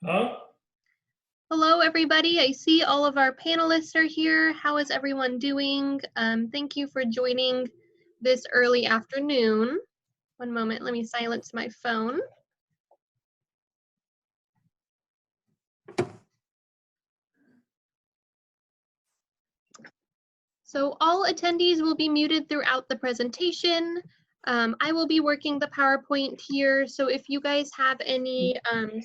Huh? Hello, everybody. I see all of our panelists are here. How is everyone doing? Thank you for joining this early afternoon. One moment, let me silence my phone. So all attendees will be muted throughout the presentation. I will be working the PowerPoint here, so if you guys have any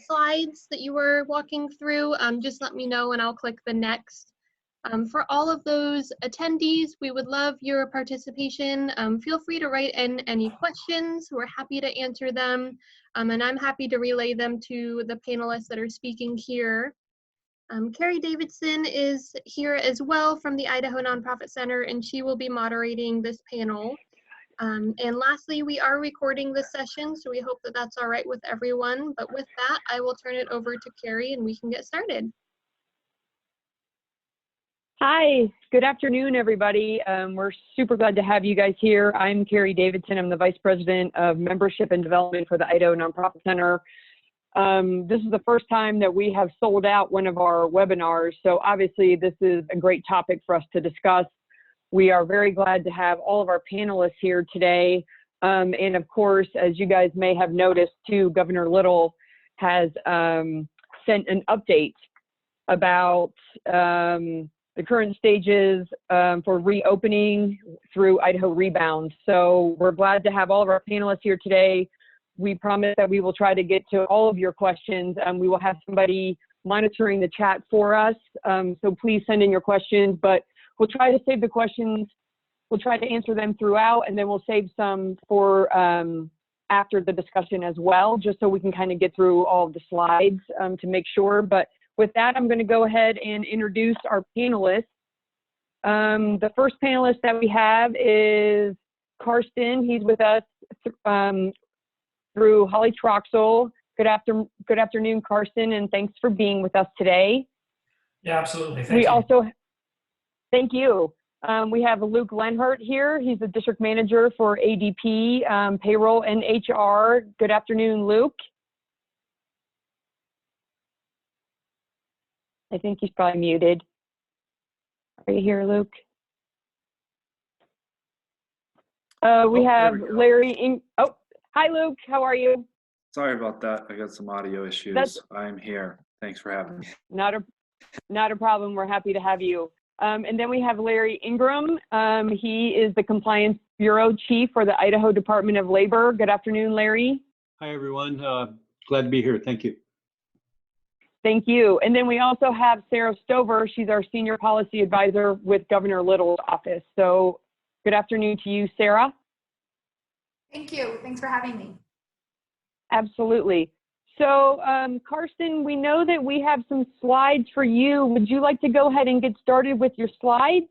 slides that you were walking through, just let me know and I'll click the next. For all of those attendees, we would love your participation. Feel free to write in any questions. We're happy to answer them, and I'm happy to relay them to the panelists that are speaking here. Carrie Davidson is here as well from the Idaho Nonprofit Center, and she will be moderating this panel. And lastly, we are recording this session, so we hope that that's all right with everyone. But with that, I will turn it over to Carrie and we can get started. Hi, good afternoon, everybody. We're super glad to have you guys here. I'm Carrie Davidson. I'm the Vice President of Membership and Development for the Idaho Nonprofit Center. This is the first time that we have sold out one of our webinars, so obviously this is a great topic for us to discuss. We are very glad to have all of our panelists here today. And of course, as you guys may have noticed too, Governor Little has sent an update about the current stages for reopening through Idaho Rebound. So we're glad to have all of our panelists here today. We promise that we will try to get to all of your questions. We will have somebody monitoring the chat for us. So please send in your questions, but we'll try to save the questions. We'll try to answer them throughout, and then we'll save some for after the discussion as well, just so we can kind of get through all of the slides to make sure. But with that, I'm going to go ahead and introduce our panelists. The first panelist that we have is Karsten. He's with us through Holly Troxel. Good afternoon, Karsten, and thanks for being with us today. Yeah, absolutely. Thank you. Thank you. We have Luke Lenhart here. He's the District Manager for ADP, Payroll and HR. Good afternoon, Luke. I think he's probably muted. Are you here, Luke? We have Larry. Oh, hi, Luke. How are you? Sorry about that. I got some audio issues. I'm here. Thanks for having me. Not a problem. We're happy to have you. And then we have Larry Ingram. He is the Compliance Bureau Chief for the Idaho Department of Labor. Good afternoon, Larry. Hi, everyone. Glad to be here. Thank you. Thank you. And then we also have Sarah Stover. She's our Senior Policy Advisor with Governor Little's office. So good afternoon to you, Sarah. Thank you. Thanks for having me. Absolutely. So Karsten, we know that we have some slides for you. Would you like to go ahead and get started with your slides,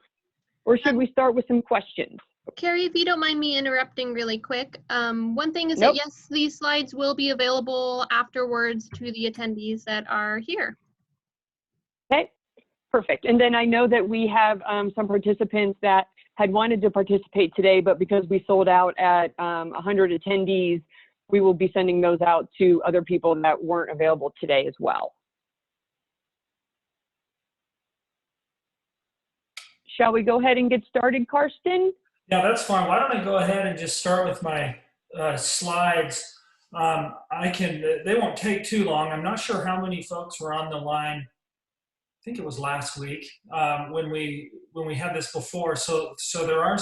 or should we start with some questions? Carrie, if you don't mind me interrupting really quick, one thing is that yes, these slides will be available afterwards to the attendees that are here. Okay, perfect. And then I know that we have some participants that had wanted to participate today, but because we sold out at 100 attendees, we will be sending those out to other people that weren't available today as well. Shall we go ahead and get started, Karsten? Yeah, that's fine. Why don't I go ahead and just start with my slides. They won't take too long. I'm not sure how many folks were on the line. I think it was last week when we had this before. So there are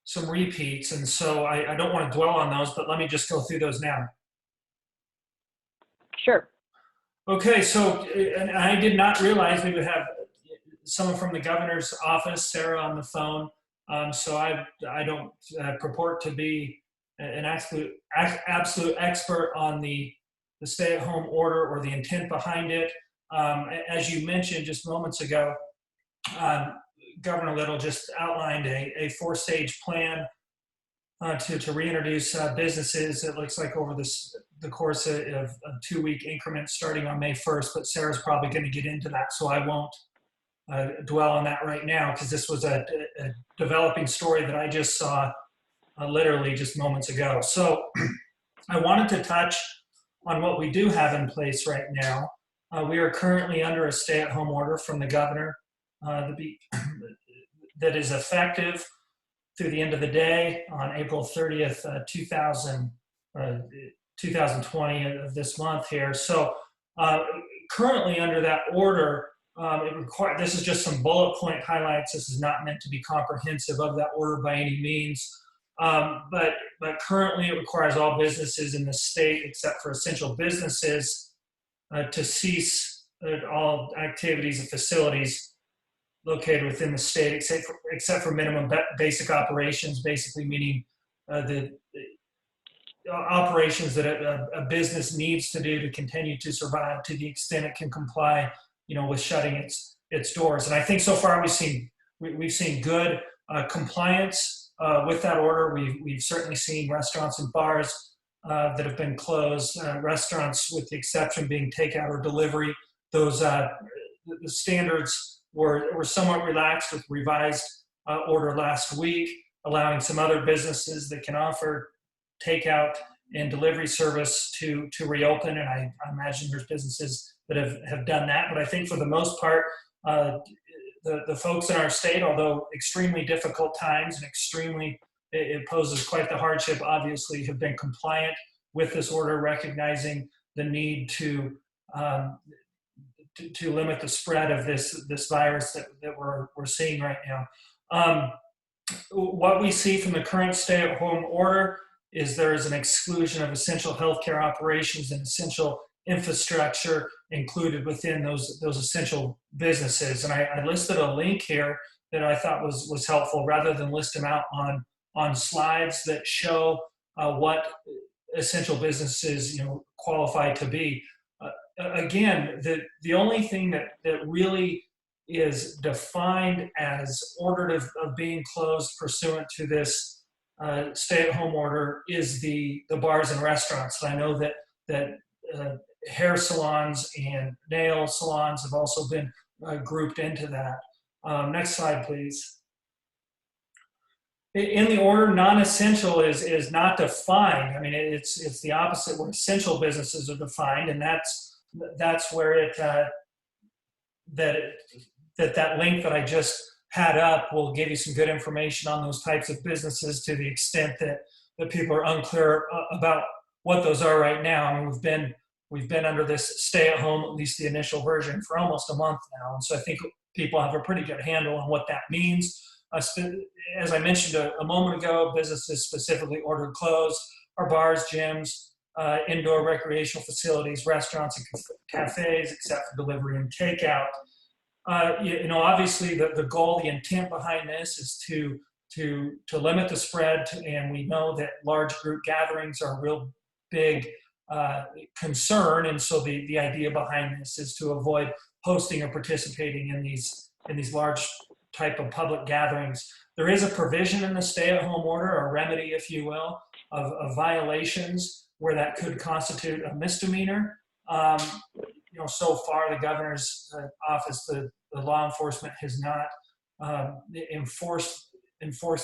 some repeats, and so I don't want to dwell on those, but let me just go through those now. Sure. Okay, so and I did not realize we would have someone from the governor's office, Sarah, on the phone. So I don't purport to be an absolute expert on the stay-at-home order or the intent behind it. As you mentioned just moments ago, Governor Little just outlined a four-stage plan to reintroduce businesses. It looks like over the course of a 2-week increment starting on May 1st, but Sarah's probably going to get into that, so I won't dwell on that right now, because this was a developing story that I just saw literally just moments ago. So I wanted to touch on what we do have in place right now. We are currently under a stay-at-home order from the governor that is effective through the end of the day on April 30th, 2020 of this month here. So currently under that order, this is just some bullet point highlights. This is not meant to be comprehensive of that order by any means. But currently it requires all businesses in the state except for essential businesses to cease all activities and facilities located within the state except for minimum basic operations, basically meaning the operations that a business needs to do to continue to survive to the extent it can comply, with shutting its doors. And I think so far we've seen good compliance with that order. We've certainly seen restaurants and bars that have been closed, restaurants with the exception being takeout or delivery. Those the standards were somewhat relaxed with revised order last week, allowing some other businesses that can offer takeout and delivery service to reopen. And I imagine there's businesses that have done that. But I think for the most part, the folks in our state, although extremely difficult times and it poses quite the hardship, obviously have been compliant with this order, recognizing the need to limit the spread of this virus that we're seeing right now. What we see from the current stay-at-home order is there is an exclusion of essential healthcare operations and essential infrastructure included within those essential businesses. And I listed a link here that I thought was helpful, rather than list them out on slides that show what essential businesses qualify to be. Again, the only thing that really is defined as ordered of being closed pursuant to this stay-at-home order is the bars and restaurants. And I know that hair salons and nail salons have also been grouped into that. Next slide, please. In the order, non-essential is not defined. I mean, it's the opposite where essential businesses are defined, and that's where that link that I just had up will give you some good information on those types of businesses to the extent that people are unclear about what those are right now. I mean, we've been under this stay-at-home, at least the initial version, for almost a month now, and so I think people have a pretty good handle on what that means. As I mentioned a moment ago, businesses specifically ordered closed are bars, gyms, indoor recreational facilities, restaurants, and cafes, except for delivery and takeout. Obviously, the goal, the intent behind this is to limit the spread, and we know that large group gatherings are a real big concern, and so the idea behind this is to avoid hosting or participating in these large type of public gatherings. There is a provision in the stay-at-home order, a remedy, if you will, of violations where that could constitute a misdemeanor. So far the governor's office, the law enforcement has not enforced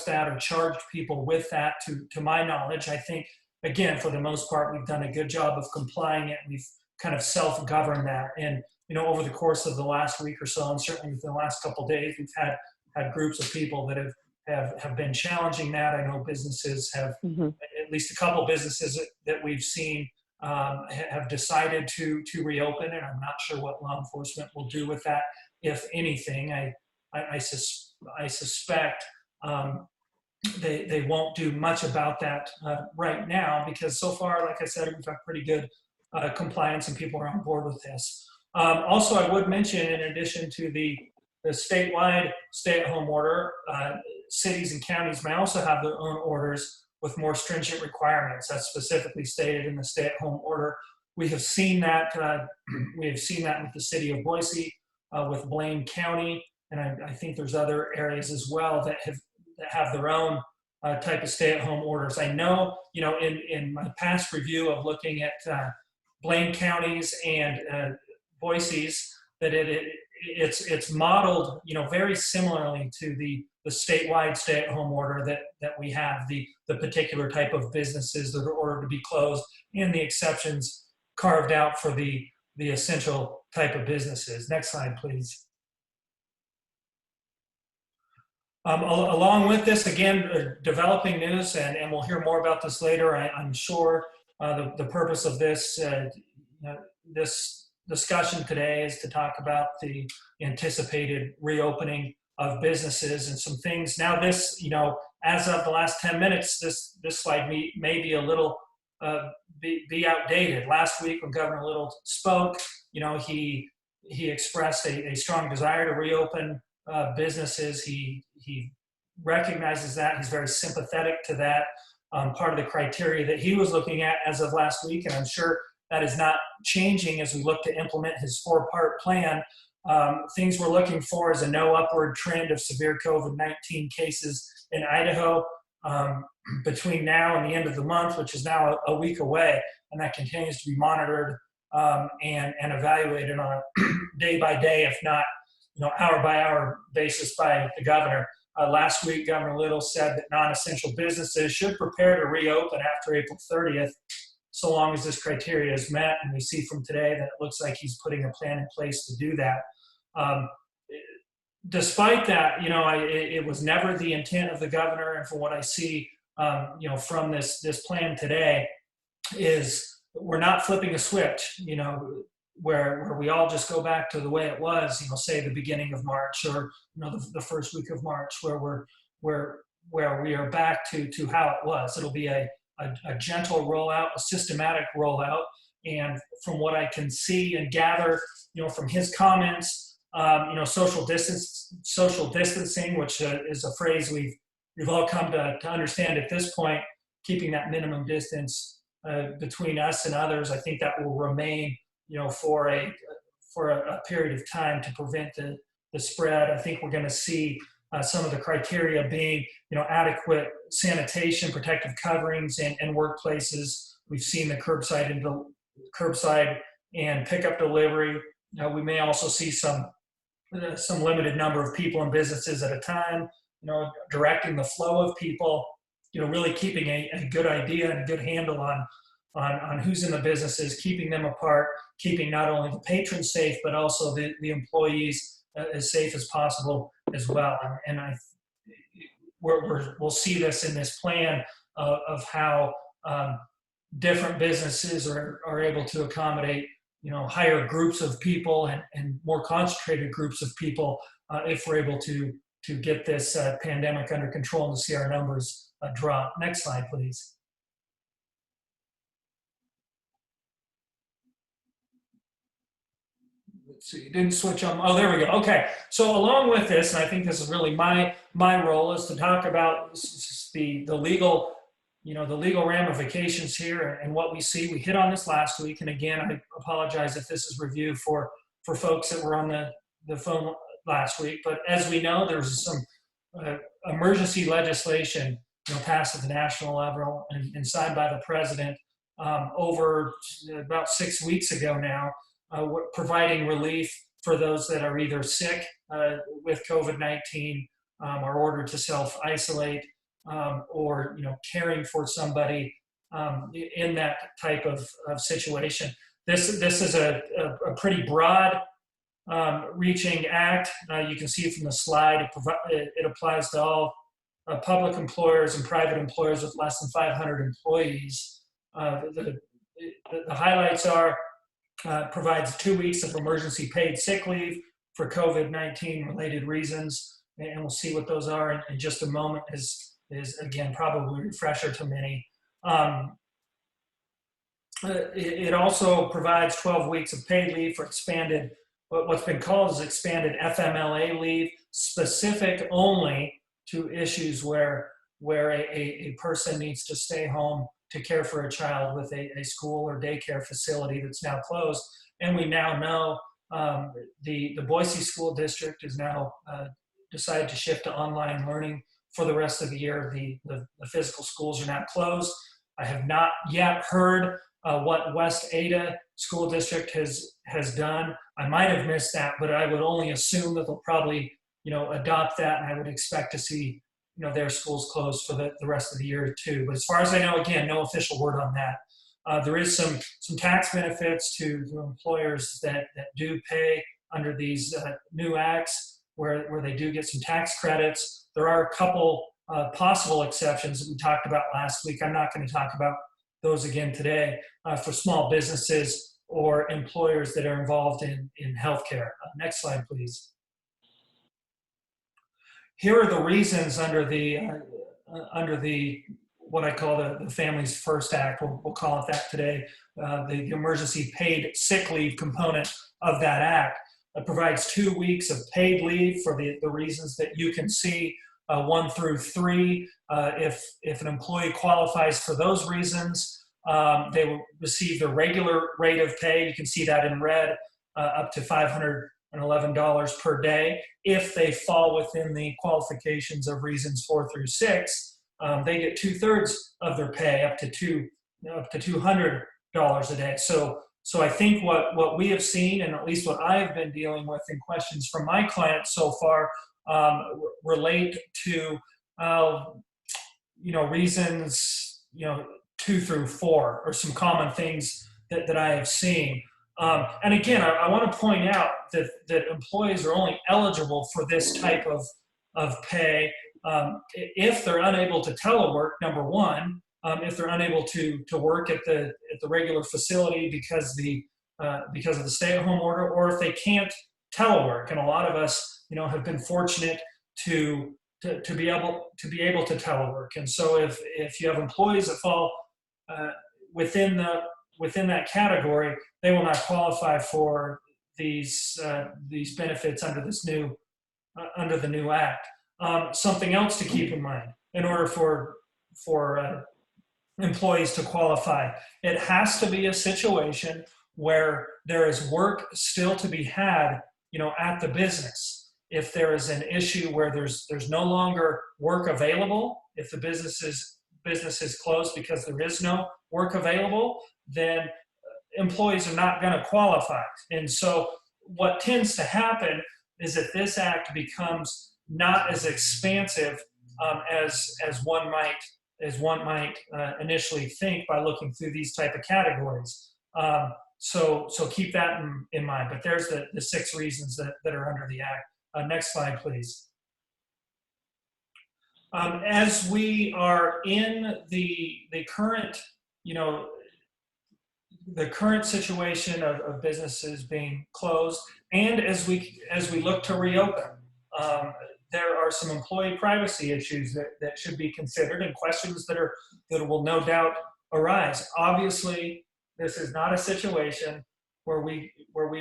that or charged people with that to my knowledge. I think, again, for the most part, we've done a good job of complying it. We've kind of self-governed that. And over the course of the last week or so, and certainly within the last couple of days, we've had groups of people that have been challenging that. I know businesses have, at least a couple businesses that we've seen have decided to reopen, and I'm not sure what law enforcement will do with that, if anything. I suspect they won't do much about that right now, because so far, like I said, we've got pretty good compliance and people are on board with this. Also, I would mention, in addition to the statewide stay-at-home order, cities and counties may also have their own orders with more stringent requirements. That's specifically stated in the stay-at-home order. We have seen that. With the city of Boise, with Blaine County, and I think there's other areas as well that have their own type of stay-at-home orders. I know, in my past review of looking at Blaine County's and Boise's, that it's modeled, very similarly to the statewide stay-at-home order that we have, the particular type of businesses that are ordered to be closed, and the exceptions carved out for the the essential type of businesses. Next slide, please. Along with this, again, developing news, and we'll hear more about this later, I'm sure. The purpose of this, this discussion today is to talk about the anticipated reopening of businesses and some things. Now this, as of the last 10 minutes, this slide may be a little be outdated. Last week when Governor Little spoke, he expressed a strong desire to reopen businesses. He recognizes that. He's very sympathetic to that. Part of the criteria that he was looking at as of last week, and I'm sure that is not changing as we look to implement his 4-part plan. Things we're looking for is a no upward trend of severe COVID-19 cases in Idaho between now and the end of the month, which is now a week away, and that continues to be monitored and evaluated on a day-by-day, if not hour-by-hour basis by the governor. Last week, Governor Little said that non-essential businesses should prepare to reopen after April 30th, so long as this criteria is met. And we see from today that it looks like he's putting a plan in place to do that. Despite that, it was never the intent of the governor, and from what I see, from this plan today, is we're not flipping a switch, where we all just go back to the way it was, say the beginning of March, or the first week of March, where we are back to how it was. It'll be a gentle rollout, a systematic rollout, and from what I can see and gather, from his comments, social distancing, which is a phrase we've all come to understand at this point, keeping that minimum distance between us and others. I think that will remain for a period of time to prevent the spread. I think we're going to see some of the criteria being, adequate sanitation, protective coverings in workplaces. We've seen the curbside and pickup delivery. We may also see some limited number of people and businesses at a time, directing the flow of people, really keeping a good idea and a good handle on who's in the businesses, keeping them apart, keeping not only the patrons safe, but also the employees as safe as possible as well. And we'll see this in this plan of how different businesses are able to accommodate, higher groups of people and more concentrated groups of people if we're able to get this pandemic under control and to see our numbers drop. Next slide, please. So you didn't switch on. Oh, there we go. Okay. So along with this, and I think this is really my role, is to talk about the legal, the legal ramifications here and what we see. We hit on this last week, and again, I apologize if this is review for folks that were on the phone last week. But as we know, there's some emergency legislation, passed at the national level and signed by the president over about 6 weeks ago now. Providing relief for those that are either sick with COVID-19, are ordered to self-isolate, or caring for somebody in that type of situation. This is a pretty broad reaching act. You can see from the slide it applies to all public employers and private employers with less than 500 employees. The highlights are provides 2 weeks of emergency paid sick leave for COVID-19 related reasons, and we'll see what those are in just a moment. Is again probably a refresher to many. It also provides 12 weeks of paid leave for expanded, what's been called as expanded FMLA leave, specific only to issues where a person needs to stay home to care for a child with a school or daycare facility that's now closed. And we now know the Boise School District has now decided to shift to online learning for the rest of the year. The physical schools are now closed. I have not yet heard what West Ada School District has done. I might have missed that, but I would only assume that they'll probably adopt that, and I would expect to see their schools closed for the rest of the year too. But as far as I know, again, no official word on that. There is some tax benefits to employers that do pay under these new acts where they do get some tax credits. There are a couple possible exceptions that we talked about last week. I'm not going to talk about those again today for small businesses or employers that are involved in healthcare. Next slide, please. Here are the reasons under the what I call the Families First Act. We'll call it that today. The emergency paid sick leave component of that act. It provides 2 weeks of paid leave for the reasons that you can see 1 through 3. If an employee qualifies for those reasons, they will receive the regular rate of pay. You can see that in red, up to $511 per day. If they fall within the qualifications of reasons 4 through 6, they get 2/3 of their pay, up to $200 a day. So I think what we have seen, and at least what I have been dealing with in questions from my clients so far, relate to reasons 2 through 4, or some common things that I have seen. And again, I want to point out that employees are only eligible for this type of pay if they're unable to telework, number one, if they're unable to work at the regular facility because of the stay-at-home order, or if they can't telework. And a lot of us, have been fortunate to be able to telework. And so if you have employees that fall within that category, they will not qualify for these benefits under the new act. Something else to keep in mind: in order for employees to qualify, it has to be a situation where there is work still to be had, at the business. If there is an issue where there's no longer work available, if the business is closed because there is no work available, then employees are not going to qualify. And so what tends to happen is that this act becomes not as expansive as one might initially think by looking through these type of categories. So keep that in mind. But there's the 6 reasons that are under the act. Next slide, please. As we are in the current, the current situation of businesses being closed, and as we look to reopen, there are some employee privacy issues that should be considered, and questions that will no doubt arise. Obviously, this is not a situation where we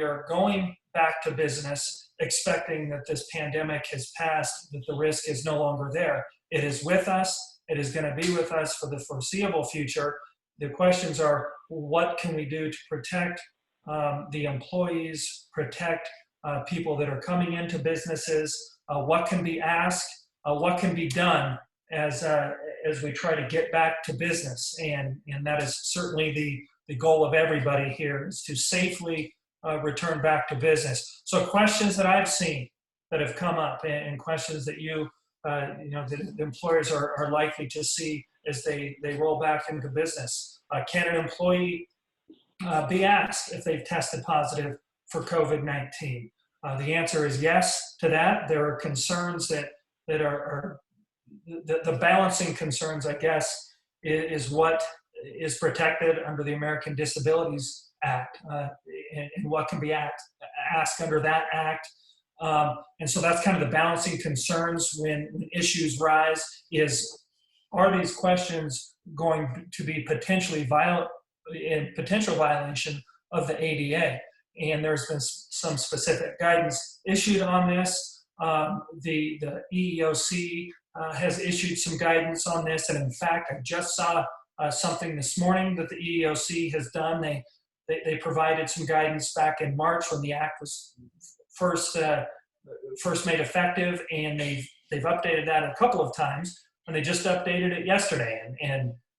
are going back to business expecting that this pandemic has passed, that the risk is no longer there. It is with us. It is going to be with us for the foreseeable future. The questions are, what can we do to protect the employees, protect people that are coming into businesses? What can be asked? What can be done as we try to get back to business? And that is certainly the goal of everybody here, is to safely return back to business. So questions that I've seen that have come up, and questions that the employers are likely to see as they roll back into business. Can an employee be asked if they've tested positive for COVID-19? The answer is yes to that. There are concerns that are the balancing concerns, I guess, is what is protected under the American Disabilities Act, and what can be asked under that act. And so that's kind of the balancing concerns when issues rise, are these questions going to be potential violation of the ADA? And there's been some specific guidance issued on this. The EEOC has issued some guidance on this, and in fact, I just saw something this morning that the EEOC has done. They provided some guidance back in March when the act was first made effective, and they've updated that a couple of times, and they just updated it yesterday.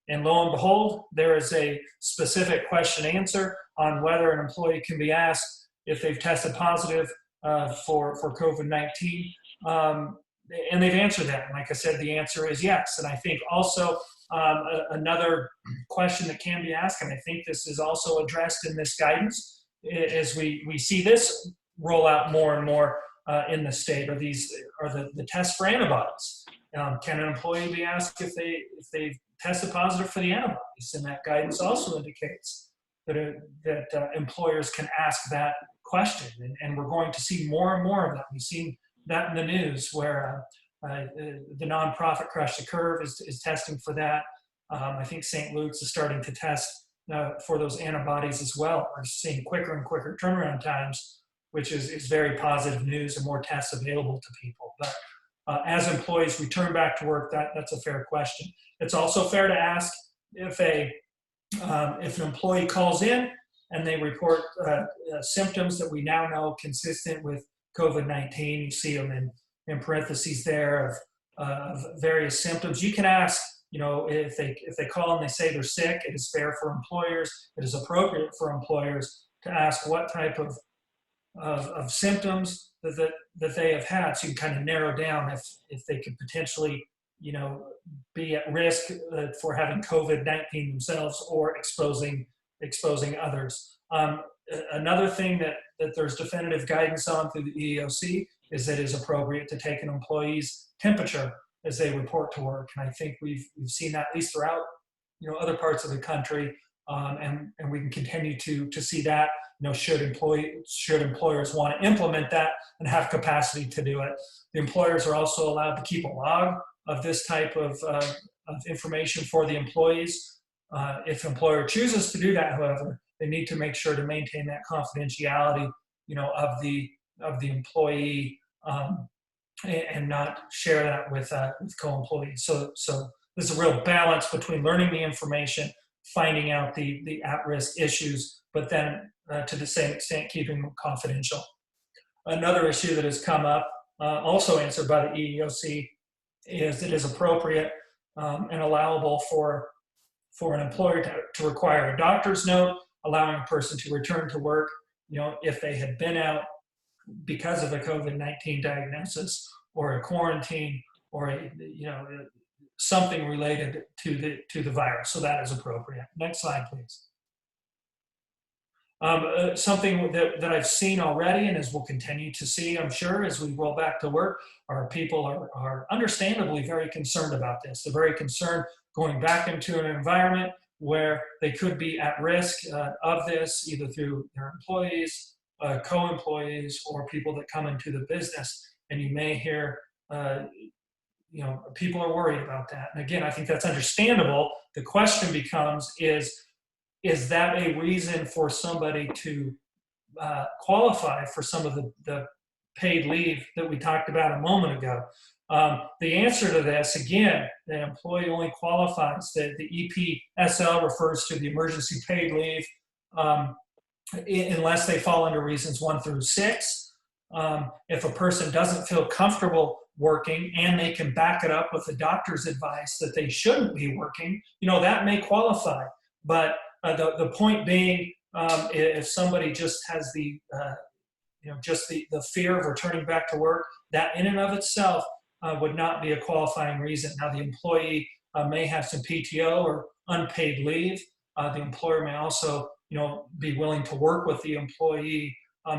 And lo and behold, there is a specific question answer on whether an employee can be asked if they've tested positive for COVID-19. And they've answered that. And like I said, the answer is yes. And I think also Another question that can be asked, and I think this is also addressed in this guidance, is we see this roll out more and more in the state, are the tests for antibodies. Can an employee be asked if they've tested positive for the antibodies? And that guidance also indicates that employers can ask that question, and we're going to see more and more of that. We've seen that in the news where the nonprofit Crash the Curve is testing for that. I think St. Luke's is starting to test for those antibodies as well. We're seeing quicker and quicker turnaround times, which is very positive news, and more tests available to people. But as employees return back to work, that's a fair question. It's also fair to ask if an employee calls in and they report symptoms that we now know consistent with COVID-19. You see them in parentheses there of various symptoms. You can ask, if they call and they say they're sick, it is fair for employers, it is appropriate for employers to ask what type of symptoms that they have had, so you can kind of narrow down if they could potentially be at risk for having COVID-19 themselves or exposing others. Another thing that there's definitive guidance on through the EEOC is that it is appropriate to take an employee's temperature as they report to work. And I think we've seen that at least throughout other parts of the country, and we can continue to see that. Should employers want to implement that and have capacity to do it. The employers are also allowed to keep a log of this type of information for the employees. If an employer chooses to do that, however, they need to make sure to maintain that confidentiality, of the employee, and not share that with co-employees. So there's a real balance between learning the information, finding out the at-risk issues, but then to the same extent keeping them confidential. Another issue that has come up, also answered by the EEOC, is it is appropriate and allowable for an employer to require a doctor's note allowing a person to return to work, if they had been out because of a COVID-19 diagnosis or a quarantine or something related to the virus. So that is appropriate. Next slide, please. Something that I've seen already, and as we'll continue to see, I'm sure, as we roll back to work, our people are understandably very concerned about this. They're very concerned going back into an environment where they could be at risk of this, either through their employees, co-employees, or people that come into the business. And you may hear, people are worried about that. And again, I think that's understandable. The question becomes, is that a reason for somebody to qualify for some of the paid leave that we talked about a moment ago? The answer to this, again, the employee only qualifies, the EPSL refers to the emergency paid leave unless they fall under reasons 1 through 6. If a person doesn't feel comfortable working and they can back it up with the doctor's advice that they shouldn't be working, that may qualify. But the point being, if somebody just has the fear of returning back to work, that in and of itself would not be a qualifying reason. Now, the employee may have some PTO or unpaid leave. The employer may also, be willing to work with the employee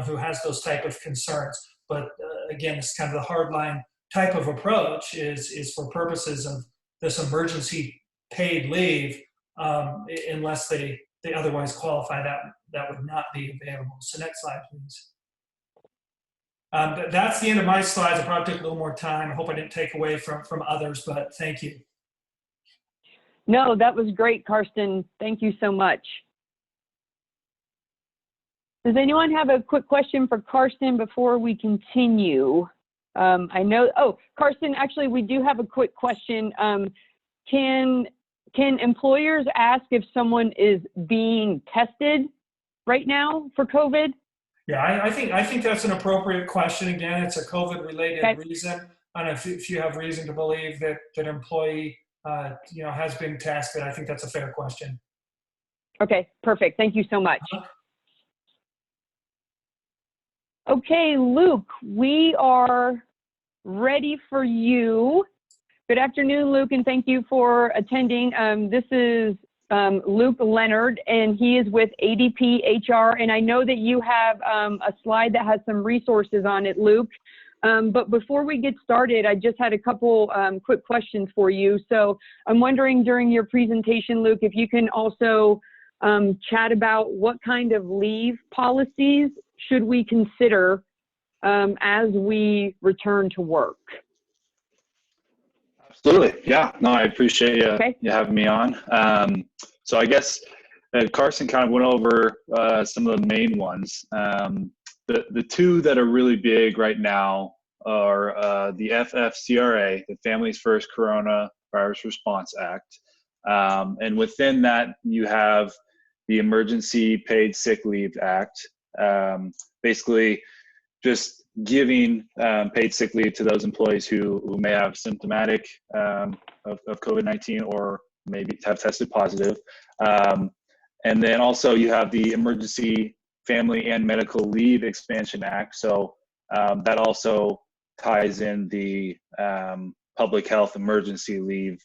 who has those type of concerns. But again, it's kind of the hardline type of approach is for purposes of this emergency paid leave. Unless they otherwise qualify, that would not be available. So next slide, please. That's the end of my slides. I probably took a little more time. I hope I didn't take away from others, but thank you. No, that was great, Karsten. Thank you so much. Does anyone have a quick question for Karsten before we continue? I know, Karsten, actually, we do have a quick question. Can employers ask if someone is being tested right now for COVID? Yeah, I think that's an appropriate question. Again, it's a COVID-related reason, and if you have reason to believe that employee has been tested, I think that's a fair question. Okay, perfect. Thank you so much. Okay, Luke, we are ready for you. Good afternoon, Luke, and thank you for attending. This is Luke Leonard, and he is with ADP HR. And I know that you have a slide that has some resources on it, Luke. But before we get started, I just had a couple quick questions for you. So I'm wondering during your presentation, Luke, if you can also chat about what kind of leave policies should we consider as we return to work? Absolutely. Yeah. No, I appreciate you, Okay. you having me on. So I guess Carson kind of went over some of the main ones. The two that are really big right now are the FFCRA, the Families First Coronavirus Response Act. And within that, you have the Emergency Paid Sick Leave Act. Basically, just giving paid sick leave to those employees who may have symptomatic of COVID-19 or maybe have tested positive. And then also you have the Emergency Family and Medical Leave Expansion Act. So that also ties in the public health emergency leave.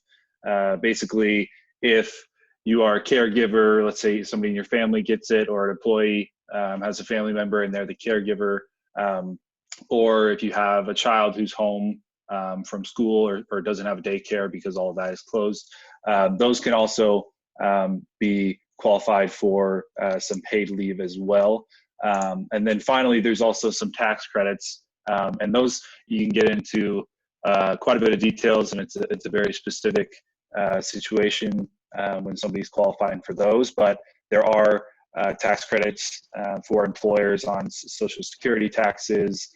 Basically, if you are a caregiver, let's say somebody in your family gets it, or an employee has a family member and they're the caregiver, or if you have a child who's home from school or doesn't have a daycare because all of that is closed, those can also be qualified for some paid leave as well. And then finally, there's also some tax credits, and those you can get into quite a bit of details, and it's a very specific situation when somebody's qualifying for those. But there are tax credits for employers on Social Security taxes,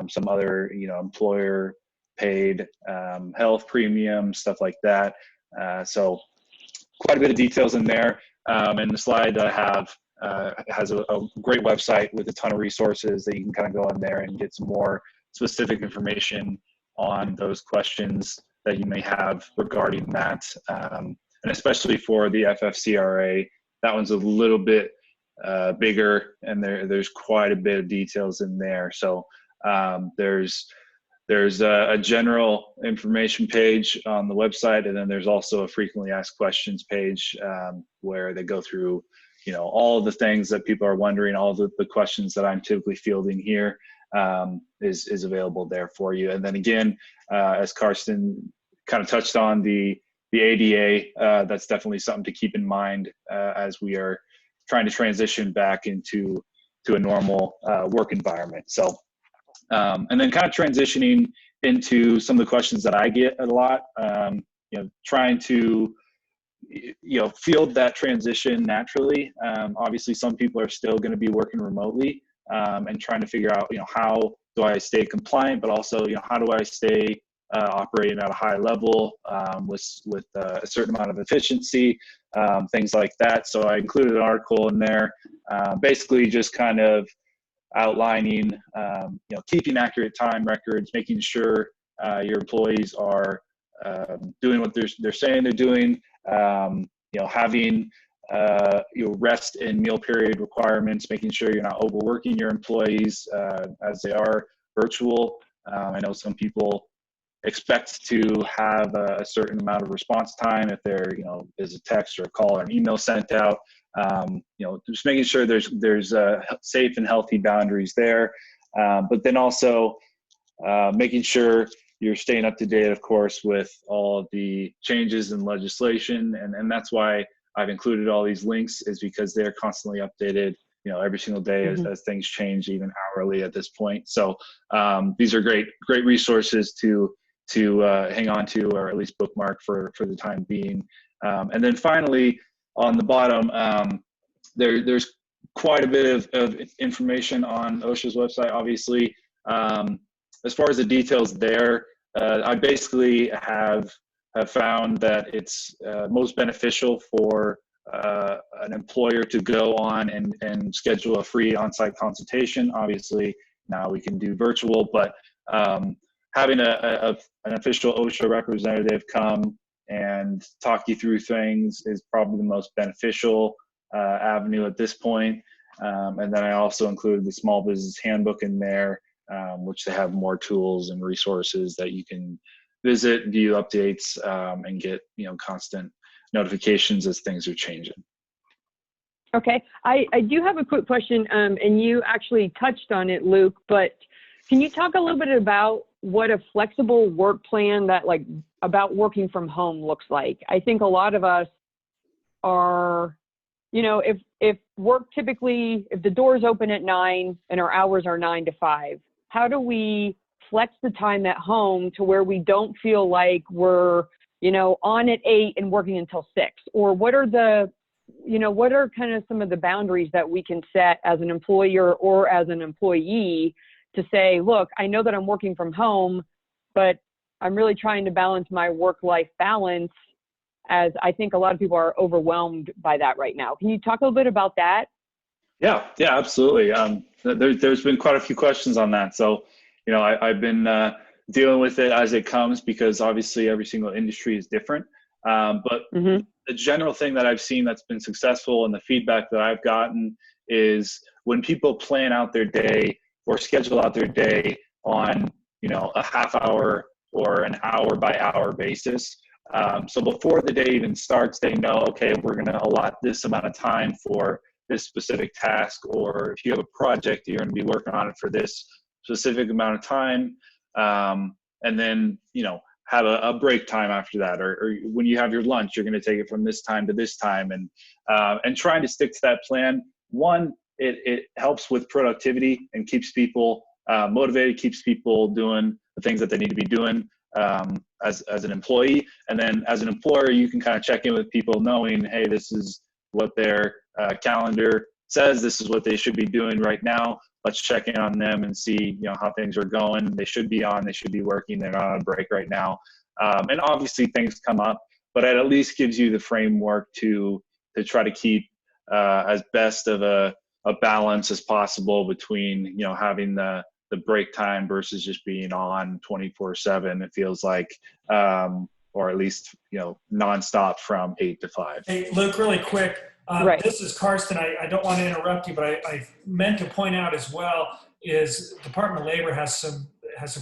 some other, employer paid health premiums, stuff like that. So quite a bit of details in there. And the slide that I have has a great website with a ton of resources that you can kind of go in there and get some more specific information on those questions that you may have regarding that. And especially for the FFCRA, that one's a little bit bigger, and there's quite a bit of details in there. So there's a general information page on the website, and then there's also a frequently asked questions page where they go through, all of the things that people are wondering, all the questions that I'm typically fielding here is available there for you. And then again, as Karsten kind of touched on, the ADA, that's definitely something to keep in mind as we are trying to transition back into a normal work environment. So, and then kind of transitioning into some of the questions that I get a lot, trying to, field that transition naturally. Obviously, some people are still going to be working remotely and trying to figure out, how do I stay compliant, but also, how do I stay operating at a high level with a certain amount of efficiency, things like that. So I included an article in there, basically just kind of outlining, keeping accurate time records, making sure your employees are doing what they're saying they're doing, having rest and meal period requirements, making sure you're not overworking your employees as they are virtual. I know some people expect to have a certain amount of response time if there, is a text or a call or an email sent out. Just making sure there's safe and healthy boundaries there, but then also making sure you're staying up to date, of course, with all the changes in legislation, and that's why I've included all these links, is because they're constantly updated, every single day as things change, even hourly at this point. So these are great resources to hang on to, or at least bookmark for the time being. And then finally, on the bottom, there's quite a bit of information on OSHA's website, obviously. As far as the details there, I basically have found that it's most beneficial for an employer to go on and schedule a free on-site consultation. Obviously, now we can do virtual, but having an official OSHA representative come and talk you through things is probably the most beneficial avenue at this point. And then I also included the Small Business Handbook in there, which they have more tools and resources that you can visit, view updates, and get, constant notifications as things are changing. Okay, I do have a quick question, and you actually touched on it, Luke, but can you talk a little bit about what a flexible work plan about working from home looks like? I think a lot of us are, if work typically, if the doors open at 9 and our hours are 9 to 5, how do we flex the time at home to where we don't feel like we're, on at 8 and working until 6? Or what are kind of some of the boundaries that we can set as an employer or as an employee to say, look, I know that I'm working from home, but I'm really trying to balance my work-life balance, as I think a lot of people are overwhelmed by that right now. Can you talk a little bit about that? Yeah, absolutely. There's been quite a few questions on that. So, I've been dealing with it as it comes, because obviously every single industry is different. But the general thing that I've seen that's been successful, and the feedback that I've gotten, is when people plan out their day or schedule out their day on, a half hour or an hour by hour basis. So before the day even starts, they know, okay, we're going to allot this amount of time for this specific task, or if you have a project, you're going to be working on it for this specific amount of time. And then, have a break time after that, or when you have your lunch, you're going to take it from this time to this time, and trying to stick to that plan. One, it helps with productivity and keeps people motivated, keeps people doing the things that they need to be doing as an employee. And then as an employer, you can kind of check in with people knowing, hey, this is what their calendar says, this is what they should be doing right now. Let's check in on them and see, how things are going. They should be working. They're not on a break right now. And obviously things come up, but it at least gives you the framework to try to keep as best of a balance as possible between, having the break time versus just being on 24/7. It feels like, or at least, nonstop from 8 to 5. Hey, Luke, really quick. Right. This is Karsten. I don't want to interrupt you, but I meant to point out as well is Department of Labor has some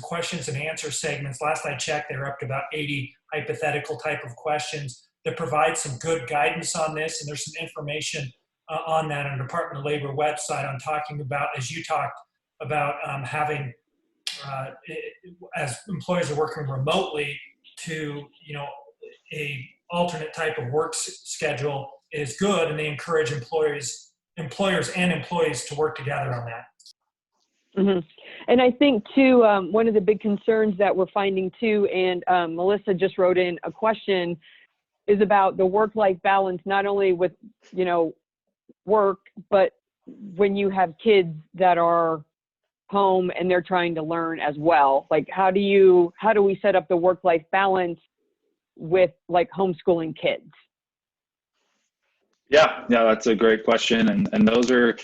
questions and answer segments. Last I checked, they were up to about 80 hypothetical type of questions that provide some good guidance on this. And there's some information on that on the Department of Labor website on talking about, as you talked about, having, as employers are working remotely, to, a alternate type of work schedule is good, and they encourage employers and employees to work together on that. And I think too, one of the big concerns that we're finding too, and Melissa just wrote in a question, is about the work-life balance, not only with, work, but when you have kids that are home and they're trying to learn as well. Like, how do we set up the work-life balance with like homeschooling kids? Yeah, that's a great question, and those are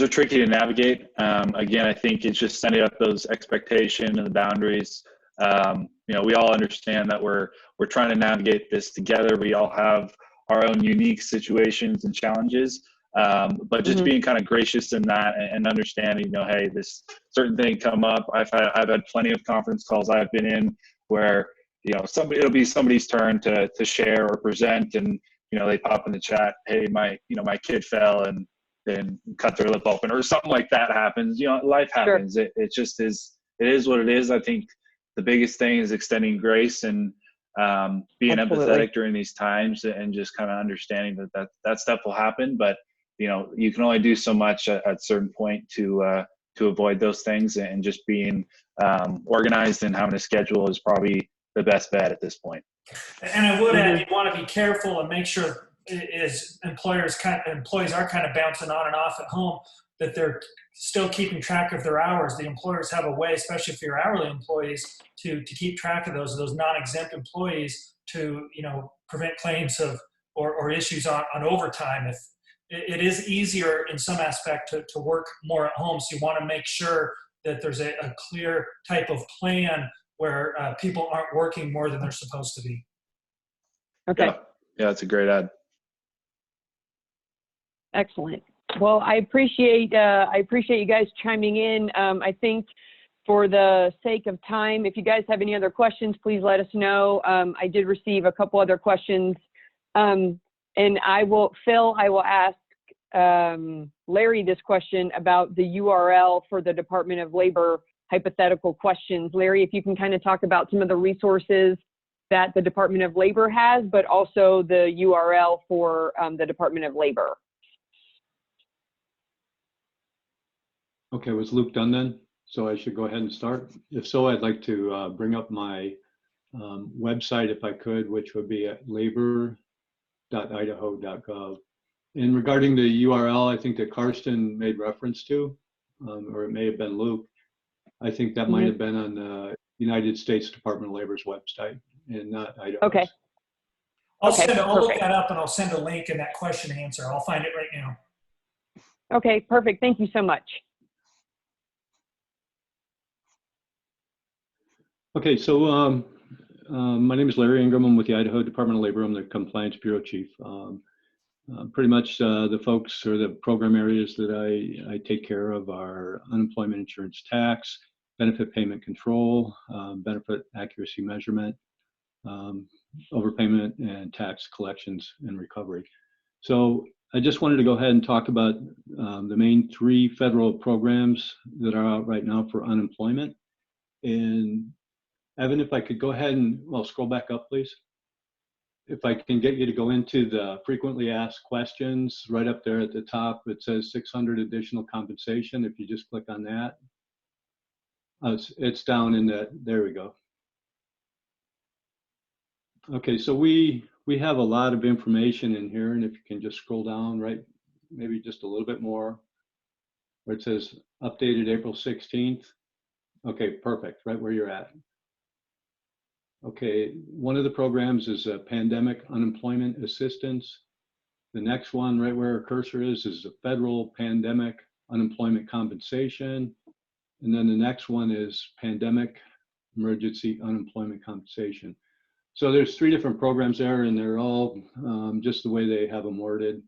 tricky to navigate. Again, I think it's just setting up those expectations and the boundaries. We all understand that we're trying to navigate this together. We all have our own unique situations and challenges, but just being kind of gracious in that and understanding, hey, this certain thing come up. I've had plenty of conference calls I've been in where it'll be somebody's turn to share or present, and they pop in the chat, hey, my kid fell and then cut their lip open, or something like that happens. Life happens. Sure. It just is. It is what it is. I think the biggest thing is extending grace and being empathetic during these times, and just kind of understanding that stuff will happen. But you can only do so much at a certain point to avoid those things, and just being organized and having a schedule is probably the best bet at this point. And I would add, you want to be careful and make sure, as employees are kind of bouncing on and off at home, that they're still keeping track of their hours. The employers have a way, especially if you're hourly employees, to keep track of those non-exempt employees, to prevent claims of or issues on overtime. If it is easier in some aspect to work more at home, so you want to make sure that there's a clear type of plan where people aren't working more than they're supposed to be. Okay. Yeah, that's a great add. Excellent. Well, I appreciate you guys chiming in. I think for the sake of time, if you guys have any other questions, please let us know. I did receive a couple other questions. And I will ask Larry this question about the URL for the Department of Labor hypothetical questions. Larry, if you can kind of talk about some of the resources that the Department of Labor has, but also the URL for the Department of Labor. Okay, was Luke done then? So I should go ahead and start? If so, I'd like to bring up my website if I could, which would be at labor.idaho.gov. And regarding the URL, I think that Karsten made reference to, or it may have been Luke. I think that might have been on the United States Department of Labor's website and not Idaho's. Okay. I'll Okay, look perfect. that up and I'll send a link in that question and answer. I'll find it right now. Okay, perfect. Thank you so much. Okay, so my name is Larry Ingram. I'm with the Idaho Department of Labor. I'm the Compliance Bureau Chief. Pretty much the folks or the program areas that I take care of are unemployment insurance tax, benefit payment control, benefit accuracy measurement, overpayment, and tax collections and recovery. So I just wanted to go ahead and talk about the main 3 federal programs that are out right now for unemployment. And Evan, if I could go ahead and, well, scroll back up, please. If I can get you to go into the frequently asked questions, right up there at the top, it says 600 additional compensation. If you just click on that, it's down in that, there we go. Okay, so we have a lot of information in here, and if you can just scroll down, right, maybe just a little bit more, where it says updated April 16th. Okay, perfect, right where you're at. Okay, one of the programs is pandemic unemployment assistance. The next one, right where our cursor is the federal pandemic unemployment compensation. And then the next one is pandemic emergency unemployment compensation. So there's 3 different programs there, and they're all just the way they have them worded.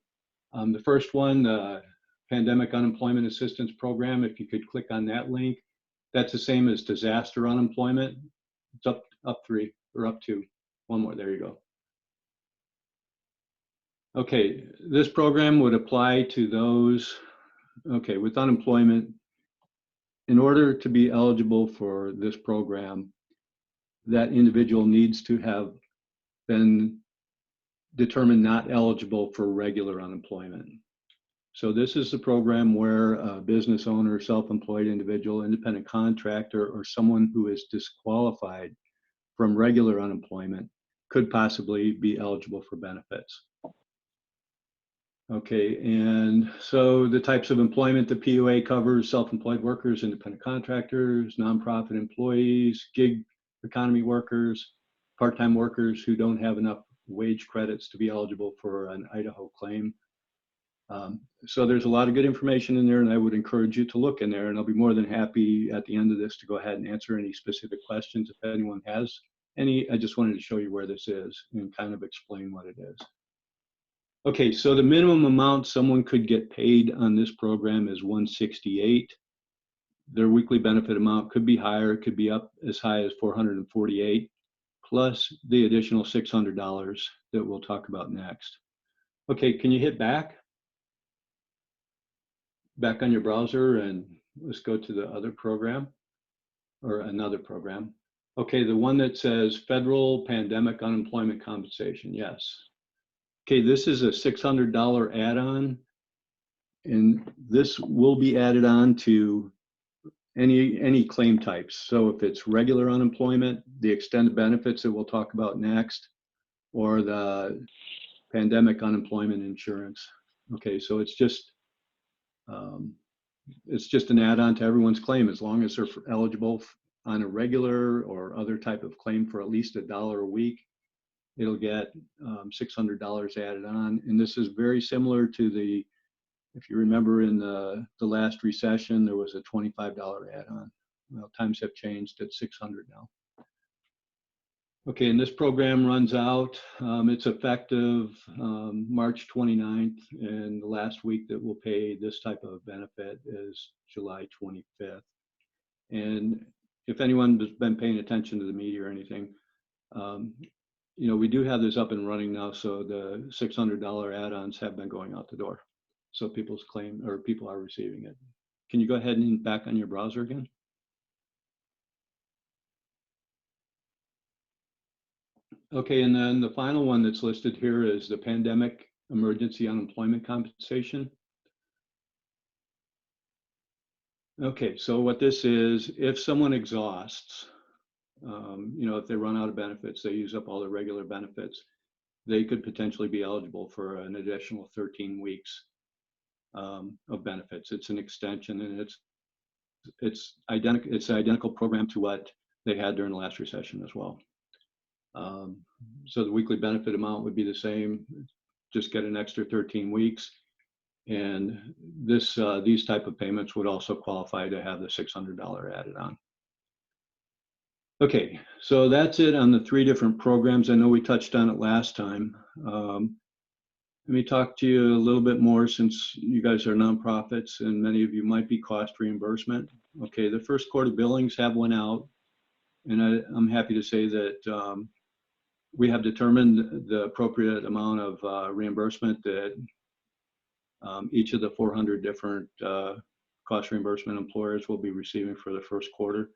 The first one, the pandemic unemployment assistance program, if you could click on that link, that's the same as disaster unemployment. It's up 3 or up 2. One more, there you go. Okay, this program would apply to those, okay, with unemployment. In order to be eligible for this program, that individual needs to have been determined not eligible for regular unemployment. So this is the program where a business owner, self-employed individual, independent contractor, or someone who is disqualified from regular unemployment could possibly be eligible for benefits. Okay, and so the types of employment the PUA covers: self-employed workers, independent contractors, nonprofit employees, gig economy workers, part-time workers who don't have enough wage credits to be eligible for an Idaho claim. So there's a lot of good information in there, and I would encourage you to look in there, and I'll be more than happy at the end of this to go ahead and answer any specific questions if anyone has any. I just wanted to show you where this is and kind of explain what it is. Okay, so the minimum amount someone could get paid on this program is $168. Their weekly benefit amount could be higher, it could be up as high as $448, plus the additional $600 that we'll talk about next. Okay, can you hit back? Back on your browser, and let's go to the other program, or another program. Okay, the one that says Federal Pandemic Unemployment Compensation, yes. Okay, this is a $600 add-on, and this will be added on to any claim types. So if it's regular unemployment, the extended benefits that we'll talk about next, or the pandemic unemployment insurance. Okay, so it's just an add-on to everyone's claim as long as they're eligible on a regular or other type of claim for at least $1 a week. It'll get $600 added on, and this is very similar to the, if you remember in the last recession, there was a $25 add-on. Well, times have changed at $600 now. Okay, and this program runs out. It's effective March 29th, and the last week that we'll pay this type of benefit is July 25th. And if anyone has been paying attention to the media or anything, we do have this up and running now. So the $600 add-ons have been going out the door. So people are receiving it. Can you go ahead and back on your browser again? Okay, and then the final one that's listed here is the pandemic emergency unemployment compensation. Okay, so what this is, if someone exhausts, if they run out of benefits, they use up all their regular benefits, they could potentially be eligible for an additional 13 weeks of benefits. It's an extension, and it's an identical program to what they had during the last recession as well. So the weekly benefit amount would be the same, just get an extra 13 weeks. And these type of payments would also qualify to have the $600 added on. Okay, so that's it on the 3 different programs. I know we touched on it last time. Let me talk to you a little bit more, since you guys are nonprofits and many of you might be cost reimbursement. Okay, the first quarter billings have went out, and I'm happy to say that we have determined the appropriate amount of reimbursement that each of the 400 different cost reimbursement employers will be receiving for the first quarter.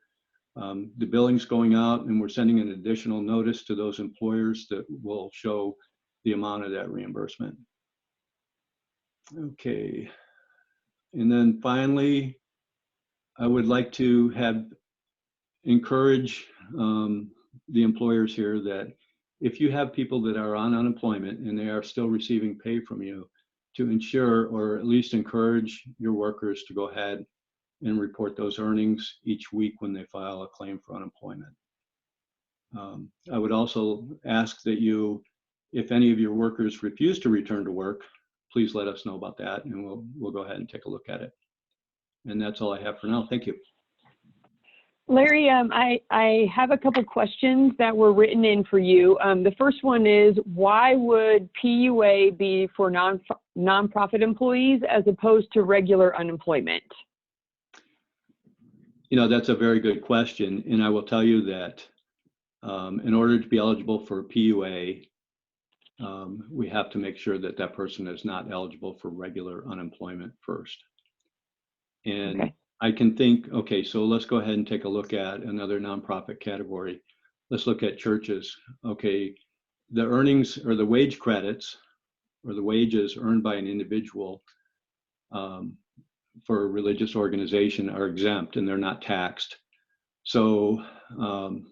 The billing's going out, and we're sending an additional notice to those employers that will show the amount of that reimbursement. Okay, and then finally, I would like to encourage the employers here that if you have people that are on unemployment and they are still receiving pay from you, to ensure, or at least encourage your workers to go ahead and report those earnings each week when they file a claim for unemployment. I would also ask that if any of your workers refuse to return to work, please let us know about that, and we'll go ahead and take a look at it. And that's all I have for now. Thank you. Larry, I have a couple questions that were written in for you. The first one is, why would PUA be for nonprofit employees as opposed to regular unemployment? That's a very good question. And I will tell you that in order to be eligible for PUA, we have to make sure that that person is not eligible for regular unemployment first. And okay. I can think, okay, so let's go ahead and take a look at another nonprofit category. Let's look at churches. Okay, the earnings or the wage credits or the wages earned by an individual for a religious organization are exempt and they're not taxed. So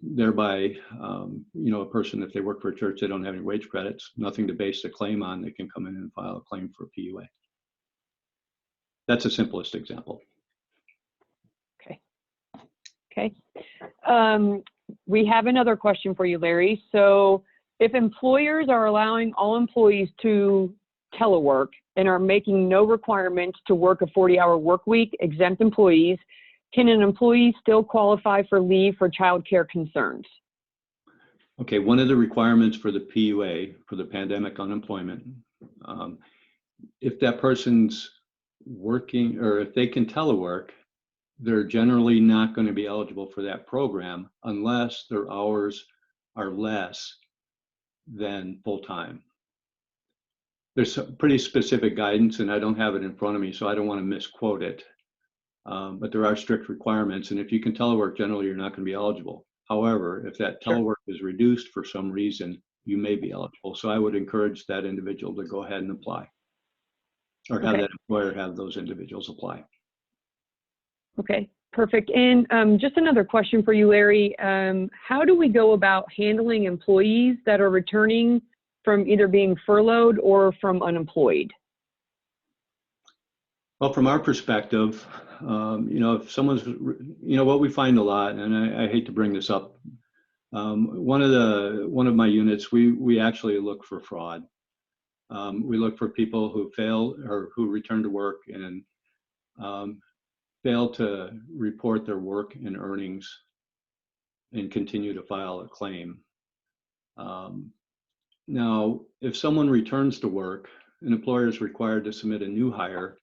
thereby, a person, if they work for a church, they don't have any wage credits, nothing to base the claim on, they can come in and file a claim for PUA. That's the simplest example. Okay. We have another question for you, Larry. So if employers are allowing all employees to telework and are making no requirements to work a 40-hour work week, exempt employees, can an employee still qualify for leave for childcare concerns? Okay, one of the requirements for the PUA, for the pandemic unemployment, if that person's working, or if they can telework, they're generally not going to be eligible for that program unless their hours are less than full-time. There's some pretty specific guidance, and I don't have it in front of me, so I don't want to misquote it. But there are strict requirements, and if you can telework, generally you're not going to be eligible. However, if that telework is reduced for some reason, you may be eligible. So I would encourage that individual to go ahead and apply, or have that employer have those individuals apply. Okay, perfect. And just another question for you, Larry. How do we go about handling employees that are returning from either being furloughed or from unemployed? Well, from our perspective, if someone's, what we find a lot, and I hate to bring this up, one of my units, we actually look for fraud. We look for people who fail or who return to work and fail to report their work and earnings and continue to file a claim. Now, if someone returns to work, an employer is required to submit a new hire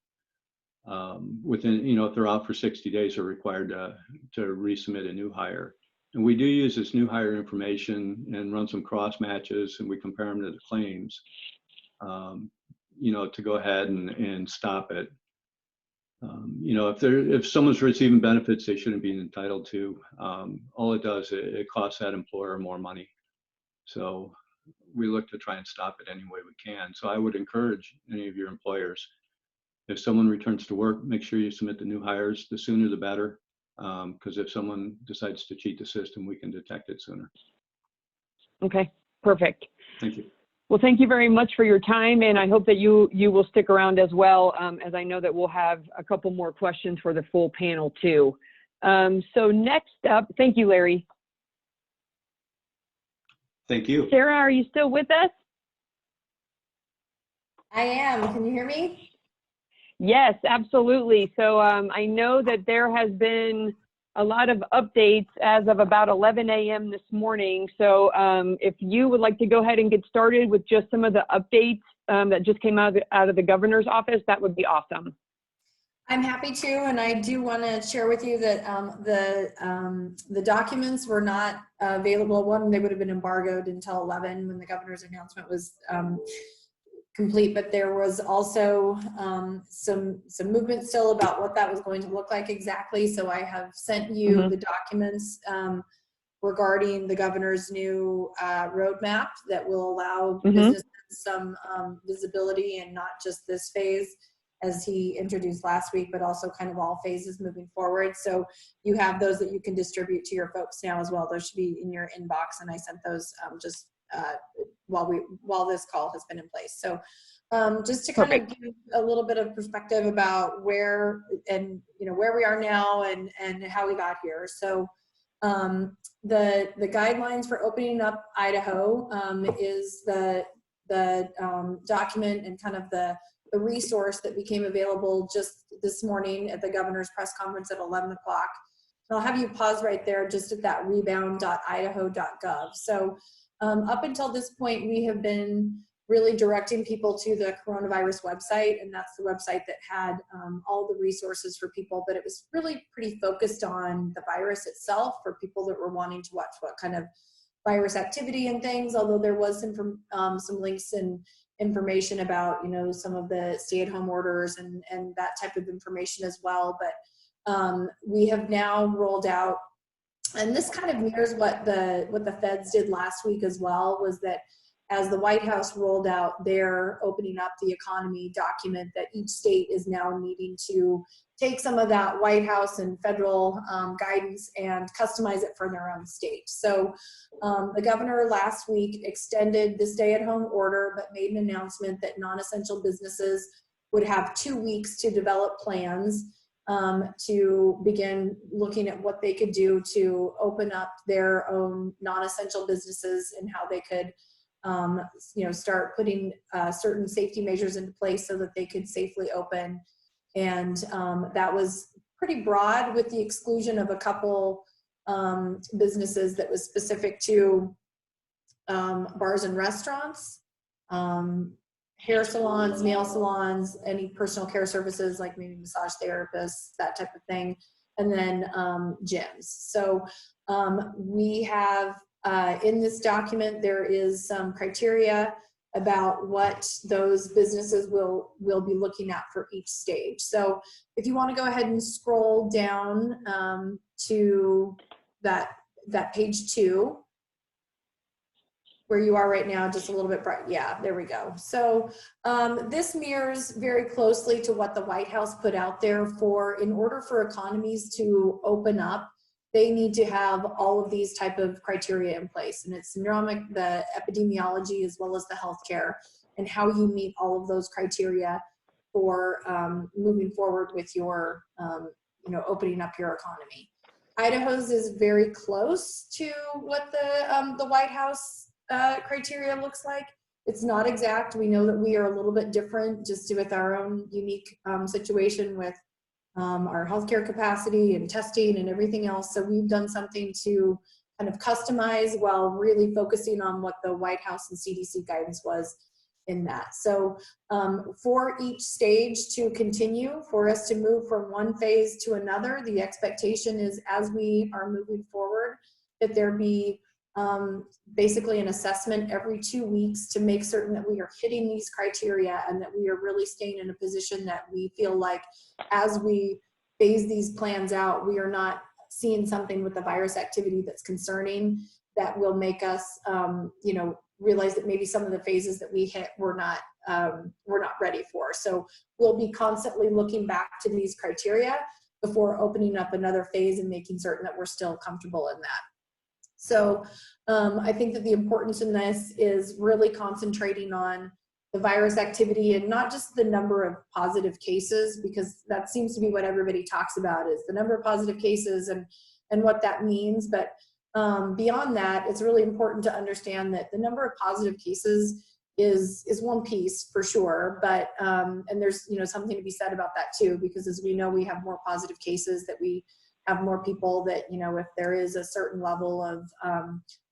within, if they're out for 60 days, are required to resubmit a new hire. And we do use this new hire information and run some cross matches, and we compare them to the claims, to go ahead and stop it. If someone's receiving benefits they shouldn't be entitled to, all it does, it costs that employer more money. So we look to try and stop it any way we can. So I would encourage any of your employers, if someone returns to work, make sure you submit the new hires. The sooner the better, because if someone decides to cheat the system, we can detect it sooner. Okay, perfect. Thank you. Well, thank you very much for your time, and I hope that you will stick around as well, as I know that we'll have a couple more questions for the full panel too. So next up, thank you, Larry. Thank you. Sarah, are you still with us? I am. Can you hear me? Yes, absolutely. So I know that there has been a lot of updates as of about 11 a.m. this morning. So if you would like to go ahead and get started with just some of the updates that just came out of the governor's office, that would be awesome. I'm happy to, and I do want to share with you that the documents were not available. One, they would have been embargoed until 11 when the governor's announcement was complete, but there was also some movement still about what that was going to look like exactly. So I have sent you the documents regarding the governor's new roadmap that will allow businesses some visibility, and not just this phase as he introduced last week, but also kind of all phases moving forward. So you have those that you can distribute to your folks now as well. Those should be in your inbox, and I sent those just while this call has been in place. So just to kind of give a little bit of perspective about where we are now and how we got here. So the guidelines for opening up Idaho is the document and kind of the resource that became available just this morning at the governor's press conference at 11 o'clock. And I'll have you pause right there just at that rebound.idaho.gov. So up until this point, we have been really directing people to the coronavirus website, and that's the website that had all the resources for people, but it was really pretty focused on the virus itself for people that were wanting to watch what kind of virus activity and things, although there was some links and information about, some of the stay-at-home orders and that type of information as well. But we have now rolled out, and this kind of mirrors what the feds did last week as well, was that as the White House rolled out their opening up the economy document, that each state is now needing to take some of that White House and federal guidance and customize it for their own state. So the governor last week extended the stay-at-home order, but made an announcement that non-essential businesses would have 2 weeks to develop plans to begin looking at what they could do to open up their own non-essential businesses and how they could start putting certain safety measures into place so that they could safely open. And that was pretty broad, with the exclusion of a couple businesses that was specific to bars and restaurants, hair salons, nail salons, any personal care services like maybe massage therapists, that type of thing, and then gyms. So we have in this document, there is some criteria about what those businesses will be looking at for each stage. So if you want to go ahead and scroll down to that page 2, where you are right now, just a little bit bright. Yeah, there we go. So this mirrors very closely to what the White House put out there in order for economies to open up, they need to have all of these type of criteria in place. And it's syndromic, the epidemiology, as well as the healthcare, and how you meet all of those criteria for moving forward with your, opening up your economy. Idaho's is very close to what the White House criteria looks like. It's not exact. We know that we are a little bit different just with our own unique situation with our healthcare capacity and testing and everything else. So we've done something to kind of customize while really focusing on what the White House and CDC guidance was. in that. So for each stage to continue, for us to move from one phase to another, the expectation is as we are moving forward, that there be basically an assessment every 2 weeks to make certain that we are hitting these criteria and that we are really staying in a position that we feel like as we phase these plans out, we are not seeing something with the virus activity that's concerning that will make us, you know, realize that maybe some of the phases that we hit we're not ready for. So we'll be constantly looking back to these criteria before opening up another phase and making certain that we're still comfortable in that. So I think that the importance in this is really concentrating on the virus activity and not just the number of positive cases, because that seems to be what everybody talks about is the number of positive cases and what that means. But beyond that, it's really important to understand that the number of positive cases is one piece for sure, but and there's, you know, something to be said about that too, because as we know, we have more positive cases, that we have more people that, you know, if there is a certain level of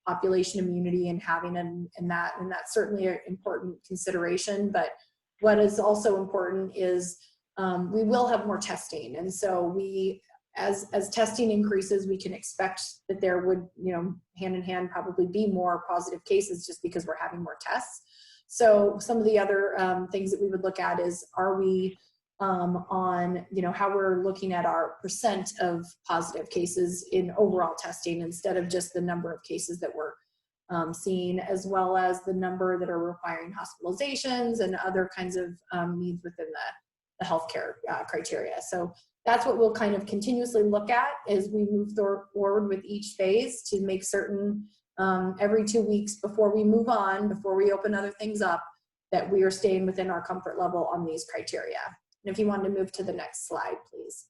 population immunity and having and that's certainly an important consideration. But what is also important is we will have more testing, and so we, as testing increases, we can expect that there would, you know, hand in hand probably be more positive cases just because we're having more tests. So some of the other things that we would look at is, are we on, you know, how we're looking at our percent of positive cases in overall testing instead of just the number of cases that we're seeing, as well as the number that are requiring hospitalizations and other kinds of needs within the healthcare criteria. So that's what we'll kind of continuously look at as we move forward with each phase, to make certain every 2 weeks before we move on, before we open other things up, that we are staying within our comfort level on these criteria. And if you wanted to move to the next slide, please.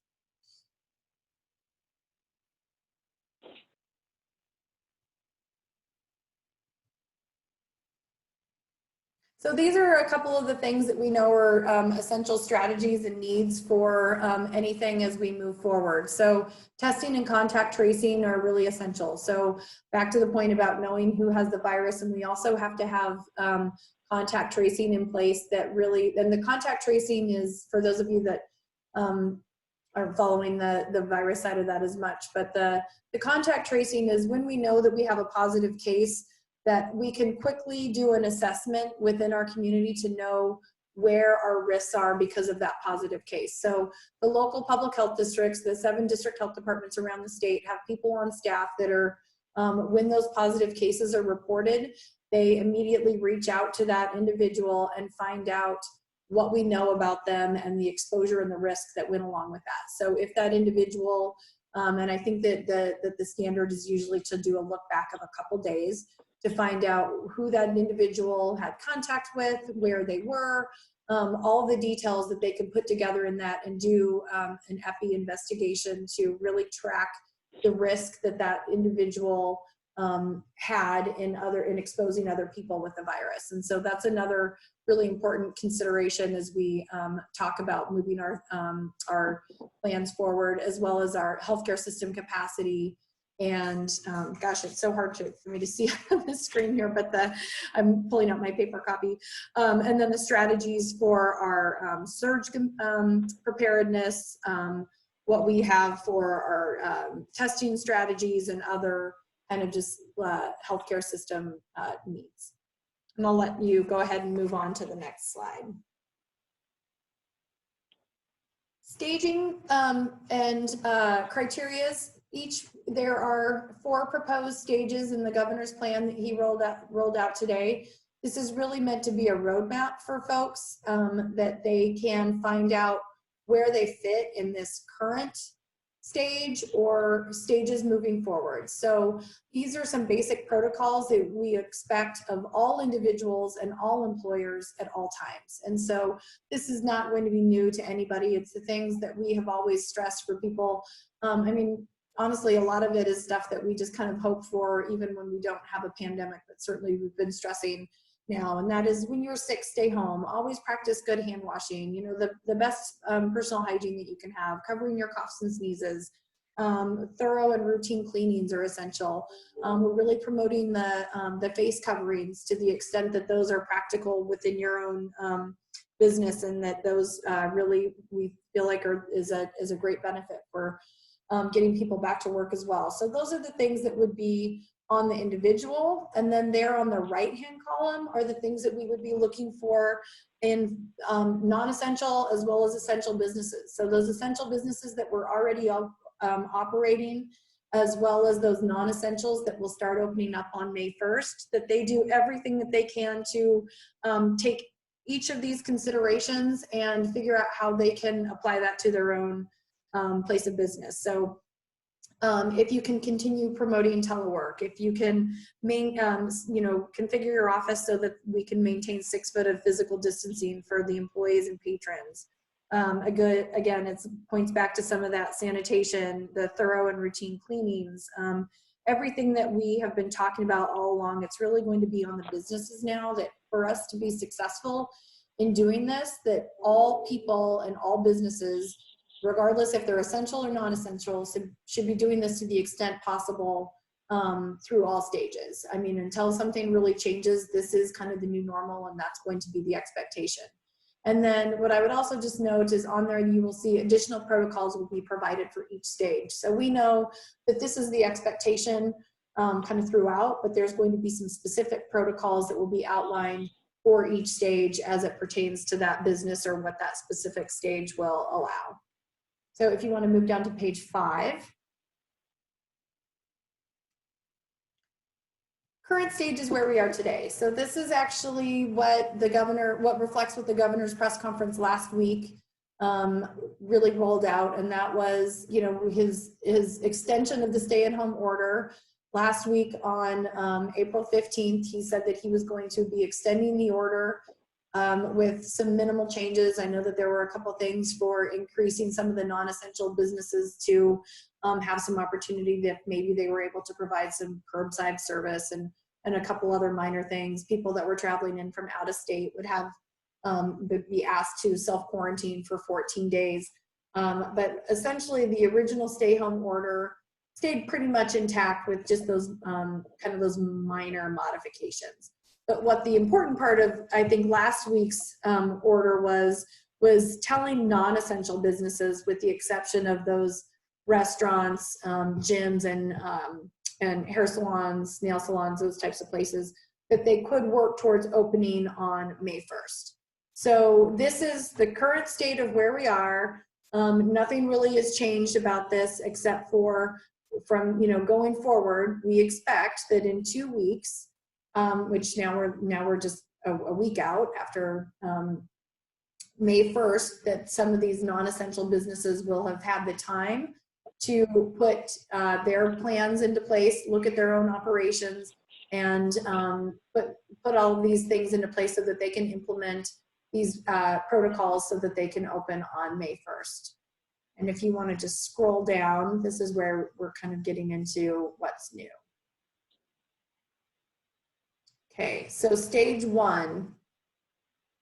So these are a couple of the things that we know are essential strategies and needs for anything as we move forward. So testing and contact tracing are really essential. So back to the point about knowing who has the virus, and we also have to have contact tracing in place that really, and the contact tracing is, for those of you that aren't following the virus side of that as much, but the contact tracing is when we know that we have a positive case, that we can quickly do an assessment within our community to know where our risks are because of that positive case. So the local public health districts, the 7 district health departments around the state, have people on staff that are, when those positive cases are reported, they immediately reach out to that individual and find out what we know about them and the exposure and the risk that went along with that. So if that individual, and I think that the standard is usually to do a look back of a couple days to find out who that individual had contact with, where they were, all the details that they can put together in that and do an epi investigation to really track the risk that that individual had in exposing other people with the virus. And so that's another really important consideration as we talk about moving our plans forward, as well as our healthcare system capacity. And gosh, it's so hard for me to see on the screen here, but I'm pulling out my paper copy. And then the strategies for our surge preparedness, what we have for our testing strategies and other kind of just healthcare system needs. And I'll let you go ahead and move on to the next slide. Staging and criterias. There are 4 proposed stages in the governor's plan that he rolled out today. This is really meant to be a roadmap for folks that they can find out where they fit in this current stage or stages moving forward. So these are some basic protocols that we expect of all individuals and all employers at all times. And so this is not going to be new to anybody. It's the things that we have always stressed for people. I mean, honestly, a lot of it is stuff that we just kind of hope for even when we don't have a pandemic, but certainly we've been stressing now. And that is, when you're sick, stay home. Always practice good hand washing. You know, the best personal hygiene that you can have, covering your coughs and sneezes, thorough and routine cleanings are essential. We're really promoting the face coverings to the extent that those are practical within your own business, and that those really we feel like is a great benefit for getting people back to work as well. So those are the things that would be on the individual, and then there on the right-hand column are the things that we would be looking for in non-essential as well as essential businesses. So those essential businesses that were already operating, as well as those non-essentials that will start opening up on May 1st, that they do everything that they can to take each of these considerations and figure out how they can apply that to their own place of business. So if you can continue promoting telework, if you can configure your office so that we can maintain 6 foot of physical distancing for the employees and patrons. Again, it points back to some of that sanitation, the thorough and routine cleanings, everything that we have been talking about all along. It's really going to be on the businesses now, that for us to be successful in doing this, that all people and all businesses, regardless if they're essential or non-essential, should be doing this to the extent possible through all stages. I mean, until something really changes, this is kind of the new normal, and that's going to be the expectation. And then what I would also just note is on there, you will see additional protocols will be provided for each stage. So we know that this is the expectation kind of throughout, but there's going to be some specific protocols that will be outlined for each stage as it pertains to that business or what that specific stage will allow. So if you want to move down to page 5. Current stage is where we are today. So this is actually what reflects what the governor's press conference last week really rolled out. And that was, his extension of the stay-at-home order. Last week on April 15th, he said that he was going to be extending the order with some minimal changes. I know that there were a couple things for increasing some of the non-essential businesses to have some opportunity that maybe they were able to provide some curbside service and a couple other minor things. People that were traveling in from out of state would have be asked to self-quarantine for 14 days. But essentially the original stay-home order stayed pretty much intact with just those kind of those minor modifications. But what the important part of, I think, last week's order was telling non-essential businesses, with the exception of those restaurants, gyms, and hair salons, nail salons, those types of places, that they could work towards opening on May 1st. So this is the current state of where we are. Nothing really has changed about this, except for from going forward, we expect that in 2 weeks, which now we're just a week out after May 1st, that some of these non-essential businesses will have had the time to put their plans into place, look at their own operations, and put all of these things into place so that they can implement these protocols so that they can open on May 1st. And if you want to just scroll down, this is where we're kind of getting into what's new. Okay, so stage 1,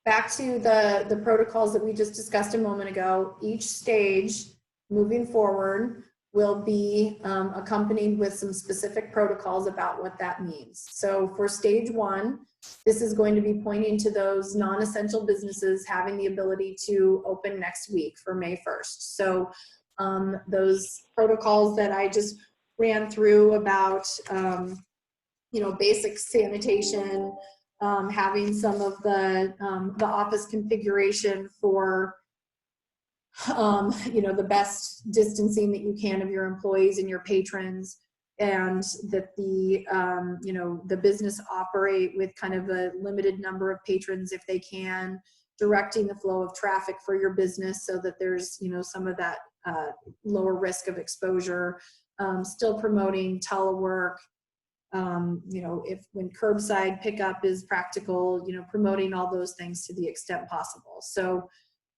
back to the protocols that we just discussed a moment ago. Each stage moving forward will be accompanied with some specific protocols about what that means. So for stage 1, this is going to be pointing to those non-essential businesses having the ability to open next week for May 1st. So those protocols that I just ran through about basic sanitation, having some of the office configuration for the best distancing that you can of your employees and your patrons, and that the business operate with kind of a limited number of patrons if they can, directing the flow of traffic for your business so that there's some of that lower risk of exposure, still promoting telework, if when curbside pickup is practical, promoting all those things to the extent possible. So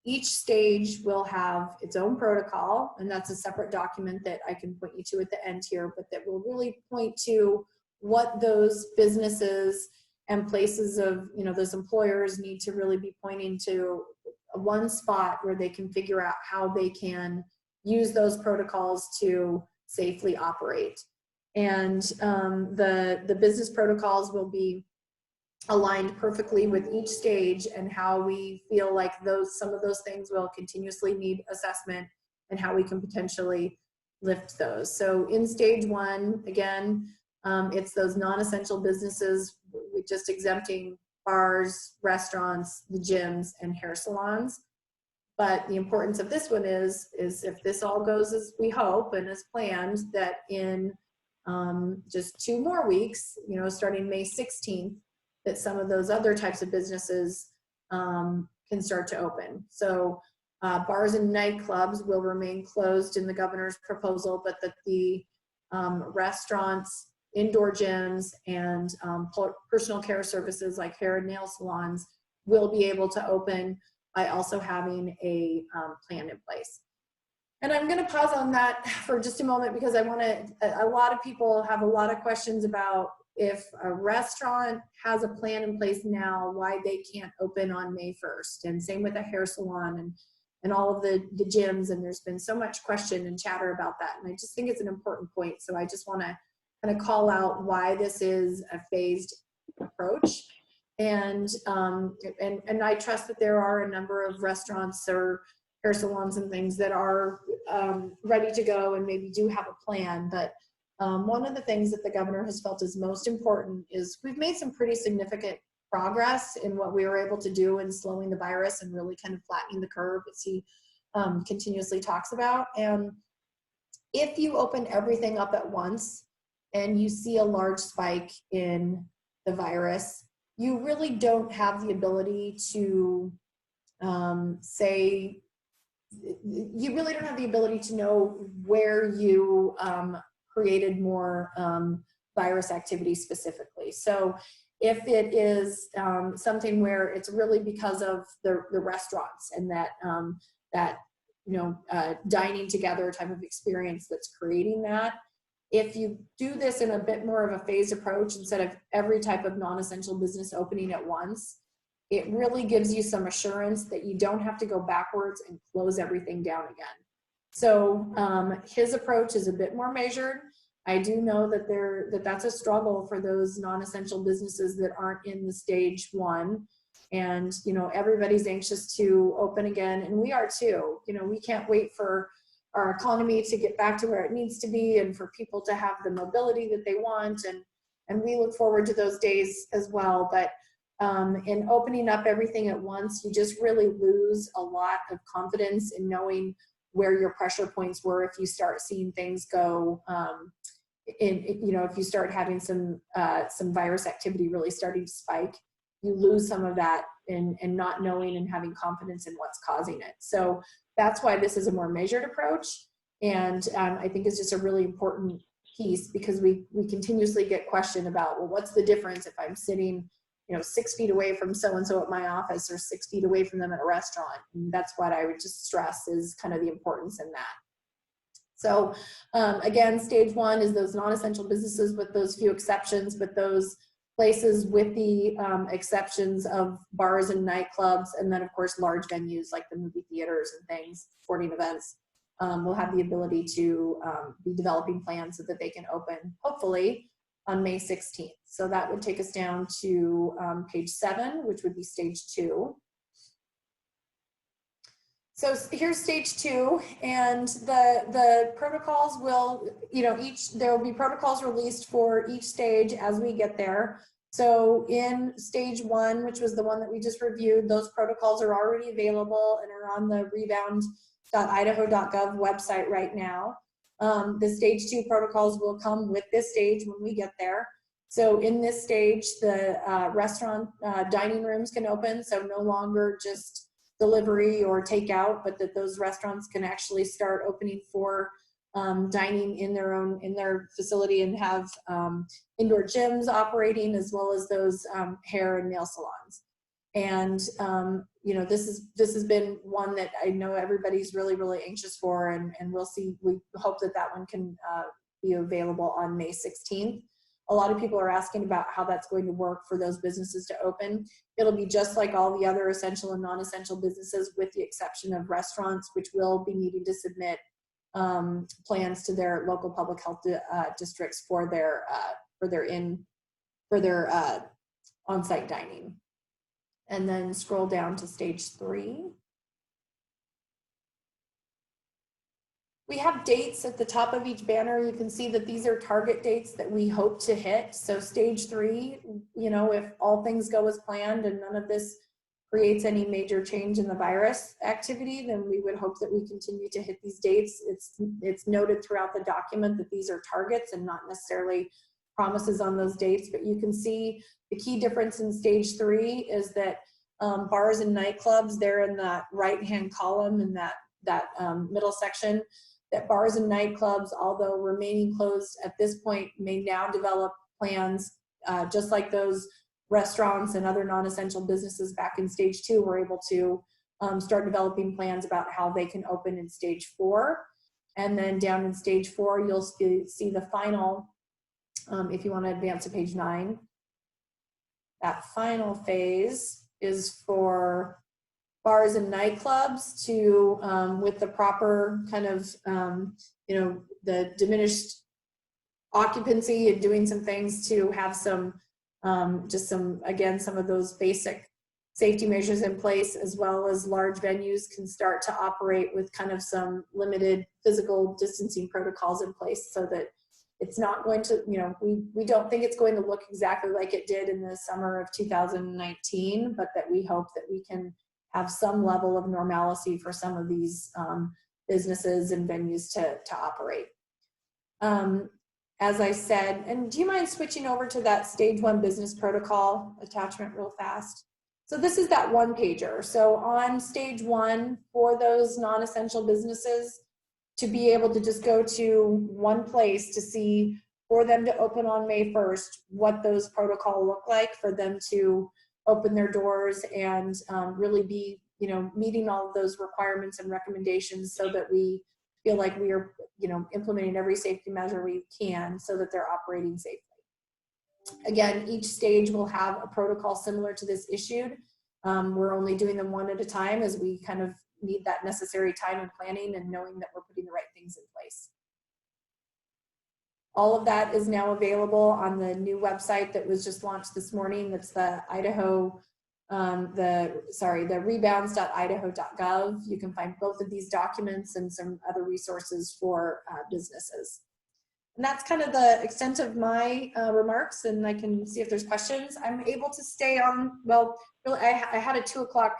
each stage will have its own protocol, and that's a separate document that I can point you to at the end here, but that will really point to what those businesses and places of, those employers need to really be pointing to one spot where they can figure out how they can use those protocols to safely operate. And the business protocols will be aligned perfectly with each stage and how we feel like some of those things will continuously need assessment and how we can potentially lift those. So in stage 1, again, it's those non-essential businesses, with just exempting bars, restaurants, the gyms, and hair salons. But the importance of this one is if this all goes as we hope and as planned, that in just 2 more weeks, starting May 16th, that some of those other types of businesses can start to open. So bars and nightclubs will remain closed in the governor's proposal, but that the restaurants, indoor gyms, and personal care services like hair and nail salons will be able to open by also having a plan in place. And I'm going to pause on that for just a moment because I want to, a lot of people have a lot of questions about if a restaurant has a plan in place now, why they can't open on May 1st. And same with a hair salon and all of the gyms. And there's been so much question and chatter about that. And I just think it's an important point. So I just want to kind of call out why this is a phased approach. And I trust that there are a number of restaurants or hair salons and things that are ready to go and maybe do have a plan. But one of the things that the governor has felt is most important is we've made some pretty significant progress in what we were able to do in slowing the virus and really kind of flattening the curve, as he continuously talks about. And if you open everything up at once and you see a large spike in the virus, you really don't have the ability to you really don't have the ability to know where you created more virus activity specifically. So if it is something where it's really because of the restaurants and that dining together type of experience that's creating that, if you do this in a bit more of a phased approach instead of every type of non-essential business opening at once, it really gives you some assurance that you don't have to go backwards and close everything down again. So his approach is a bit more measured. I do know that that's a struggle for those non-essential businesses that aren't in the stage 1. And, everybody's anxious to open again, and we are too. We can't wait for our economy to get back to where it needs to be and for people to have the mobility that they want. And we look forward to those days as well. But in opening up everything at once, you just really lose a lot of confidence in knowing where your pressure points were if you start seeing things go if you start having some virus activity really starting to spike, you lose some of that in not knowing and having confidence in what's causing it. So that's why this is a more measured approach. And I think it's just a really important piece because we continuously get questioned about, well, what's the difference if I'm sitting 6 feet away from so-and-so at my office or 6 feet away from them at a restaurant? And that's what I would just stress is kind of the importance in that. So again, stage 1 is those non-essential businesses with those few exceptions, but those places with the exceptions of bars and nightclubs, and then of course large venues like the movie theaters and things, sporting events, will have the ability to be developing plans so that they can open hopefully on May 16th. So that would take us down to page 7, which would be stage 2. So here's stage 2, and the protocols will, there will be protocols released for each stage as we get there. So in stage 1, which was the one that we just reviewed, those protocols are already available and are on the rebound.idaho.gov website right now. The stage 2 protocols will come with this stage when we get there. So in this stage, the restaurant dining rooms can open, so no longer just delivery or takeout, but that those restaurants can actually start opening for dining in their facility and have indoor gyms operating, as well as those hair and nail salons. And this has been one that I know everybody's really, really anxious for, and we'll see. We hope that one can be available on May 16th. A lot of people are asking about how that's going to work for those businesses to open. It'll be just like all the other essential and non-essential businesses, with the exception of restaurants, which will be needing to submit plans to their local public health districts for their on-site dining. And then scroll down to stage 3. We have dates at the top of each banner. You can see that these are target dates that we hope to hit. So stage 3, you know, if all things go as planned and none of this creates any major change in the virus activity, then we would hope that we continue to hit these dates. It's noted throughout the document that these are targets and not necessarily promises on those dates, but you can see the key difference in stage 3 is that bars and nightclubs, they're in that right-hand column in that middle section, that bars and nightclubs, although remaining closed at this point, may now develop plans, just like those restaurants and other non-essential businesses back in stage 2 were able to start developing plans about how they can open in stage 4. And then down in stage 4, you'll see the final, if you want to advance to page 9, that final phase is for bars and nightclubs to, with the proper kind of, you know, the diminished occupancy and doing some things to have some, just some, again, some of those basic safety measures in place, as well as large venues can start to operate with kind of some limited physical distancing protocols in place, so that it's not going to, you know, we don't think it's going to look exactly like it did in the summer of 2019, but that we hope that we can have some level of normalcy for some of these businesses and venues to operate. As I said, and do you mind switching over to that stage 1 business protocol attachment real fast? So this is that one pager. So on stage 1, for those non-essential businesses, to be able to just go to one place to see, for them to open on May 1st, what those protocols look like for them to open their doors and really be, you know, meeting all of those requirements and recommendations, so that we feel like we are, you know, implementing every safety measure we can so that they're operating safely. Again, each stage will have a protocol similar to this issued. We're only doing them one at a time, as we kind of need that necessary time and planning and knowing that we're putting the right things in place. All of that is now available on the new website that was just launched this morning. That's the Idaho, the rebounds.idaho.gov. You can find both of these documents and some other resources for businesses. And that's kind of the extent of my remarks, and I can see if there's questions. I'm able to stay on, well, really, I had a 2 o'clock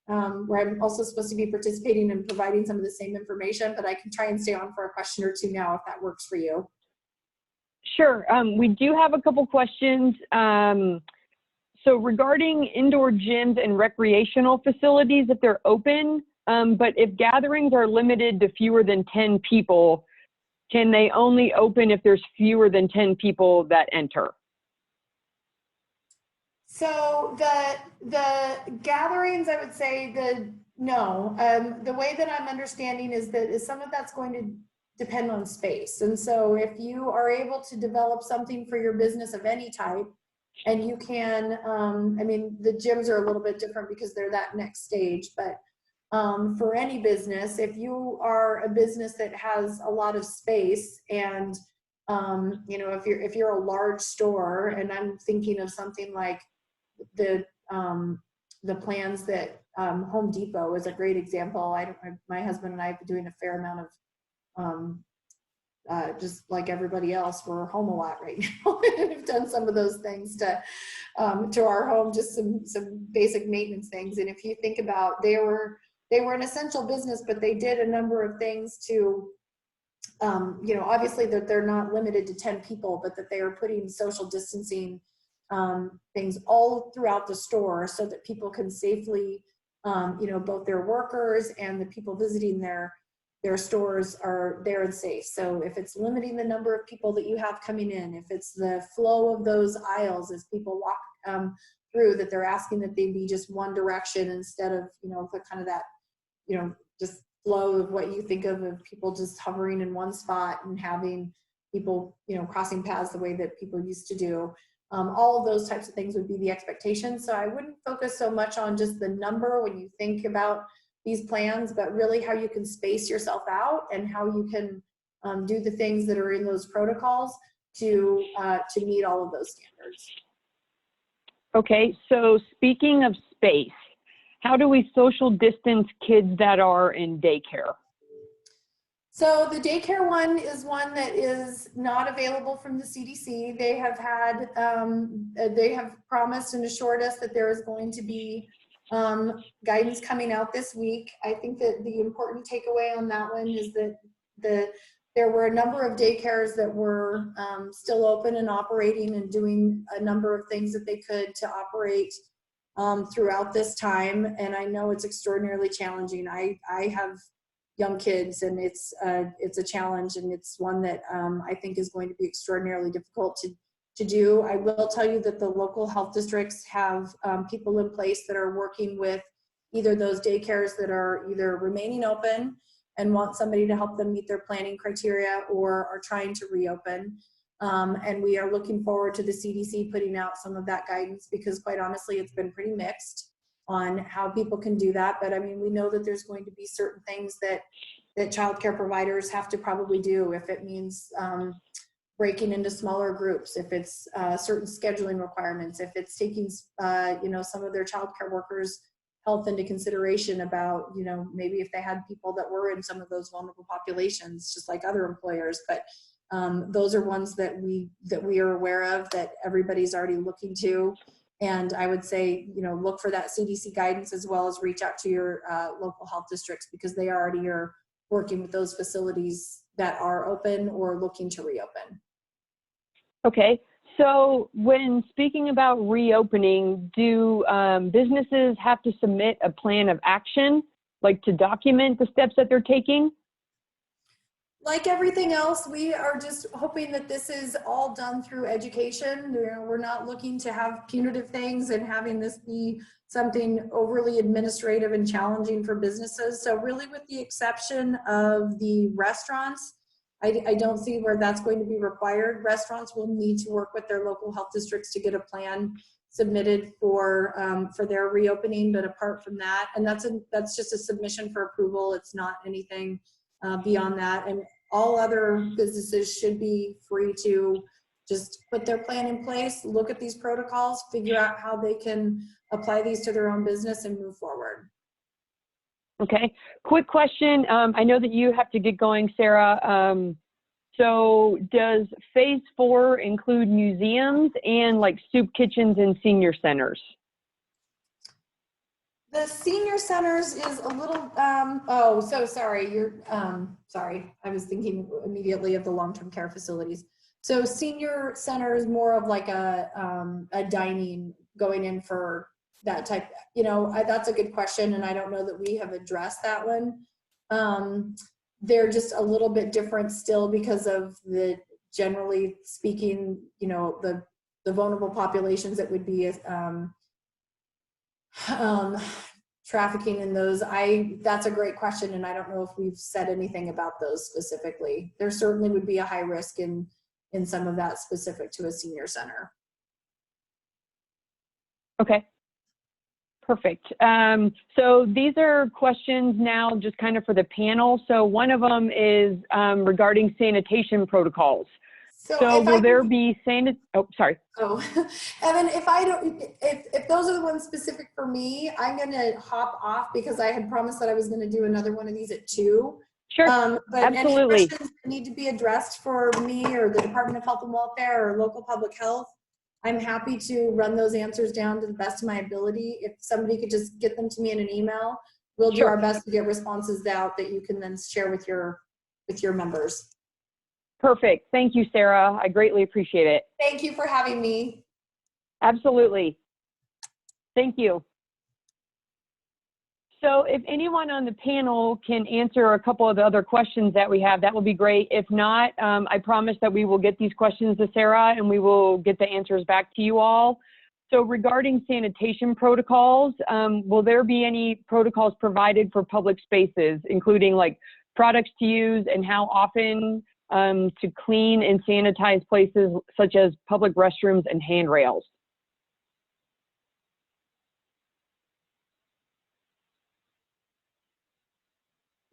where I'm also supposed to be participating and providing some of the same information, but I can try and stay on for a question or two now if that works for you. Sure. We do have a couple questions. So regarding indoor gyms and recreational facilities, if they're open, but if gatherings are limited to fewer than 10 people, can they only open if there's fewer than 10 people that enter? So the gatherings, I would say no. The way that I'm understanding is that some of that's going to depend on space. And so if you are able to develop something for your business of any type, and you can, I mean, the gyms are a little bit different because they're that next stage, but for any business, if you are a business that has a lot of space, and you know, if you're a large store, and I'm thinking of something like the plans that Home Depot is a great example. My husband and I have been doing a fair amount of just like everybody else, we're home a lot right now. We've done some of those things to our home, just some basic maintenance things. And if you think about, they were an essential business, but they did a number of things to, you know, obviously that they're not limited to 10 people, but that they are putting social distancing things all throughout the store so that people can safely, you know, both their workers and the people visiting their stores are there and safe. So if it's limiting the number of people that you have coming in, if it's the flow of those aisles as people walk through, that they're asking that they be just one direction instead of, you know, the kind of that, you know, just flow of what you think of people just hovering in one spot and having people, you know, crossing paths the way that people used to do. All of those types of things would be the expectation. So I wouldn't focus so much on just the number when you think about these plans, but really how you can space yourself out and how you can do the things that are in those protocols to meet all of those standards. Okay, so speaking of space, how do we social distance kids that are in daycare? So the daycare one is one that is not available from the CDC. They have had, they have promised and assured us that there is going to be guidance coming out this week. I think that the important takeaway on that one is that there were a number of daycares that were still open and operating and doing a number of things that they could to operate throughout this time. And I know it's extraordinarily challenging. I have young kids, and it's a challenge, and it's one that I think is going to be extraordinarily difficult to do. I will tell you that the local health districts have people in place that are working with either those daycares that are either remaining open and want somebody to help them meet their planning criteria, or are trying to reopen. And we are looking forward to the CDC putting out some of that guidance, because quite honestly, it's been pretty mixed on how people can do that. But I mean, we know that there's going to be certain things that childcare providers have to probably do, if it means breaking into smaller groups, if it's certain scheduling requirements, if it's taking some of their childcare workers' health into consideration about, maybe if they had people that were in some of those vulnerable populations, just like other employers. But those are ones that we are aware of, that everybody's already looking to. And I would say, look for that CDC guidance, as well as reach out to your local health districts, because they already are working with those facilities that are open or looking to reopen. Okay, so when speaking about reopening, do businesses have to submit a plan of action, like to document the steps that they're taking? Like everything else, we are just hoping that this is all done through education. We're not looking to have punitive things and having this be something overly administrative and challenging for businesses. So really, with the exception of the restaurants, I don't see where that's going to be required. Restaurants will need to work with their local health districts to get a plan submitted for their reopening. But apart from that, and that's just a submission for approval. It's not anything beyond that. And all other businesses should be free to just put their plan in place, look at these protocols, figure out how they can apply these to their own business, and move forward. Okay, quick question. I know that you have to get going, Sarah. So does phase 4 include museums and like soup kitchens and senior centers? The senior centers is a little, so sorry, sorry. I was thinking immediately of the long-term care facilities. So senior center is more of like a dining, going in for that type, that's a good question. And I don't know that we have addressed that one. They're just a little bit different still, because of the, generally speaking, the vulnerable populations that would be trafficking in those. That's a great question, and I don't know if we've said anything about those specifically. There certainly would be a high risk in some of that specific to a senior center. Okay, perfect. So these are questions now just kind of for the panel. So one of them is regarding sanitation protocols. So will there be sorry. Oh, Evan, if those are the ones specific for me, I'm going to hop off, because I had promised that I was going to do another one of these at 2. Sure, but absolutely. any questions that need to be addressed for me or the Department of Health and Welfare or local public health, I'm happy to run those answers down to the best of my ability. If somebody could just get them to me in an email, we'll do our best to get responses out that you can then share with your members. Perfect. Thank you, Sarah. I greatly appreciate it. Thank you for having me. Absolutely. Thank you. So if anyone on the panel can answer a couple of the other questions that we have, that would be great. If not, I promise that we will get these questions to Sarah and we will get the answers back to you all. So regarding sanitation protocols, will there be any protocols provided for public spaces, including like products to use and how often to clean and sanitize places such as public restrooms and handrails?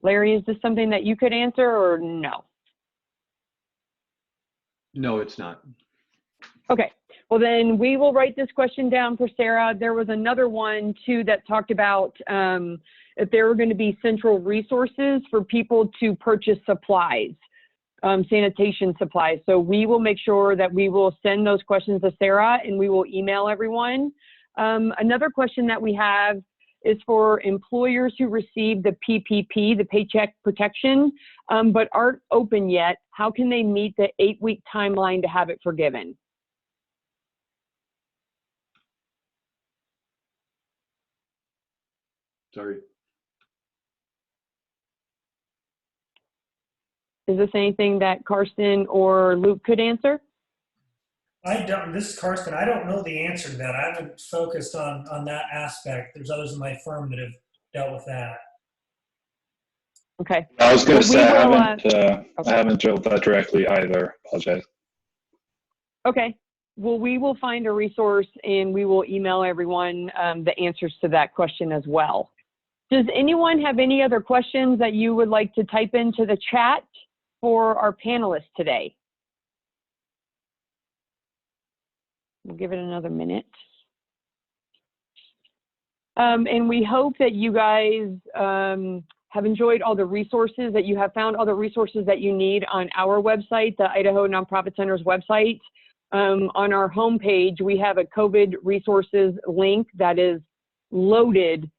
Larry, is this something that you could answer or no? No, it's not. Okay, well then we will write this question down for Sarah. There was another one too that talked about if there were going to be central resources for people to purchase supplies, sanitation supplies. So we will make sure that we will send those questions to Sarah and we will email everyone. Another question that we have is for employers who receive the PPP, the Paycheck Protection, but aren't open yet. How can they meet the 8-week timeline to have it forgiven? Sorry. Is this anything that Karsten or Luke could answer? I don't, this is Karsten. I don't know the answer to that. I haven't focused on that aspect. There's others in my firm that have dealt with that. Okay. I was going to say Well, I haven't dealt with that directly either. Apologize. Okay. Well, we will find a resource and we will email everyone the answers to that question as well. Does anyone have any other questions that you would like to type into the chat for our panelists today? We'll give it another minute. And we hope that you guys have enjoyed all the resources, that you have found all the resources that you need on our website, the Idaho Nonprofit Center's website. On our homepage, we have a COVID resources link that is loaded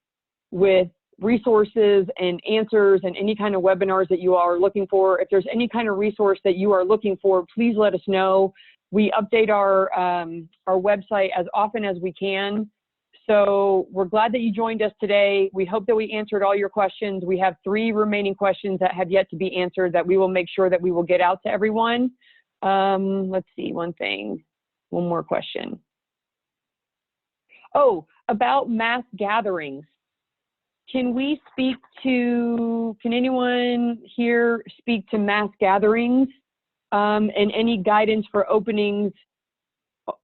with resources and answers and any kind of webinars that you are looking for. If there's any kind of resource that you are looking for, please let us know. We update our website as often as we can. So we're glad that you joined us today. We hope that we answered all your questions. We have 3 remaining questions that have yet to be answered that we will make sure that we will get out to everyone. Let's see, one more question. Oh, about mass gatherings. Can anyone here speak to mass gatherings and any guidance for openings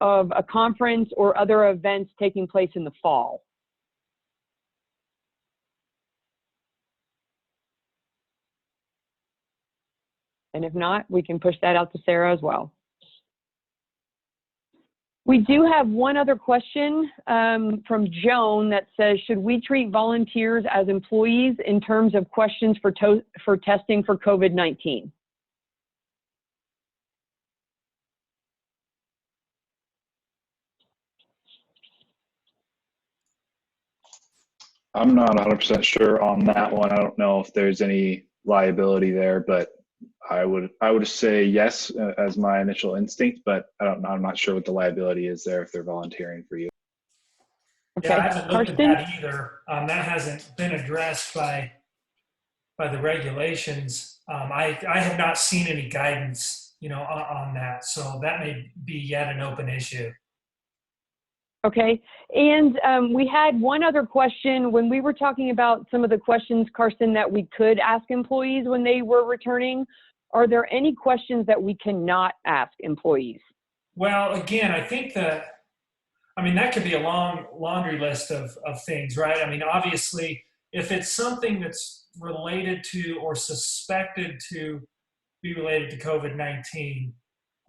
of a conference or other events taking place in the fall? And if not, we can push that out to Sarah as well. We do have one other question from Joan that says, should we treat volunteers as employees in terms of questions for testing for COVID-19? I'm not 100% sure on that one. I don't know if there's any liability there, but I would say yes as my initial instinct, but I'm not sure what the liability is there if they're volunteering for you. Okay. Yeah, I haven't looked at Karsten? that either. That hasn't been addressed by the regulations. I have not seen any guidance, on that. So that may be yet an open issue. Okay, and we had one other question when we were talking about some of the questions, Karsten, that we could ask employees when they were returning. Are there any questions that we cannot ask employees? Well, again, I think that could be a long laundry list of things, right? I mean, obviously, if it's something that's related to or suspected to be related to COVID-19,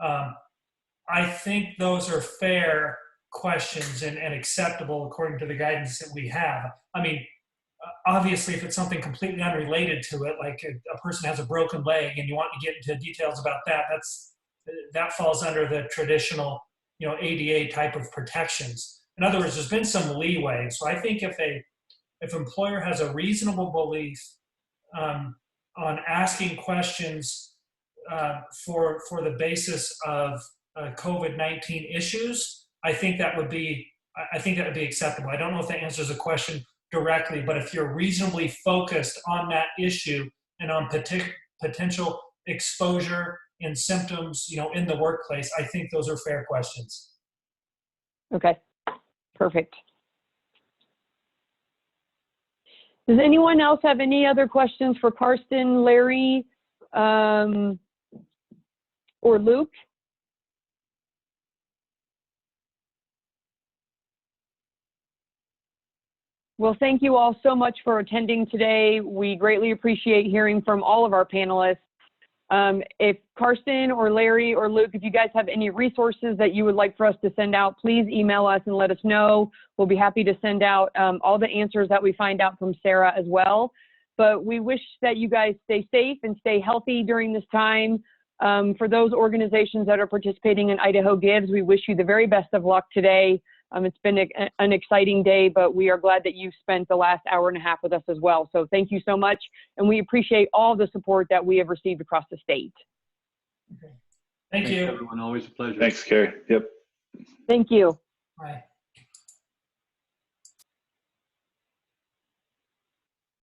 I think those are fair questions and acceptable according to the guidance that we have. I mean, obviously, if it's something completely unrelated to it, like a person has a broken leg and you want to get into details about that, that falls under the traditional, ADA type of protections. In other words, there's been some leeway. So I think if employer has a reasonable belief on asking questions for the basis of COVID-19 issues, I think that would be acceptable. I don't know if that answers the question directly, but if you're reasonably focused on that issue and on potential exposure and symptoms, in the workplace, I think those are fair questions. Okay, perfect. Does anyone else have any other questions for Karsten, Larry, or Luke? Well, thank you all so much for attending today. We greatly appreciate hearing from all of our panelists. If Karsten or Larry or Luke, if you guys have any resources that you would like for us to send out, please email us and let us know. We'll be happy to send out all the answers that we find out from Sarah as well. But we wish that you guys stay safe and stay healthy during this time. For those organizations that are participating in Idaho Gives, we wish you the very best of luck today. It's been an exciting day, but we are glad that you've spent the last hour and a half with us as well. So thank you so much. And we appreciate all the support that we have received across the state. Thank Thanks, you. everyone. Always a pleasure. Thanks, Carrie. Yep. Thank you. Bye.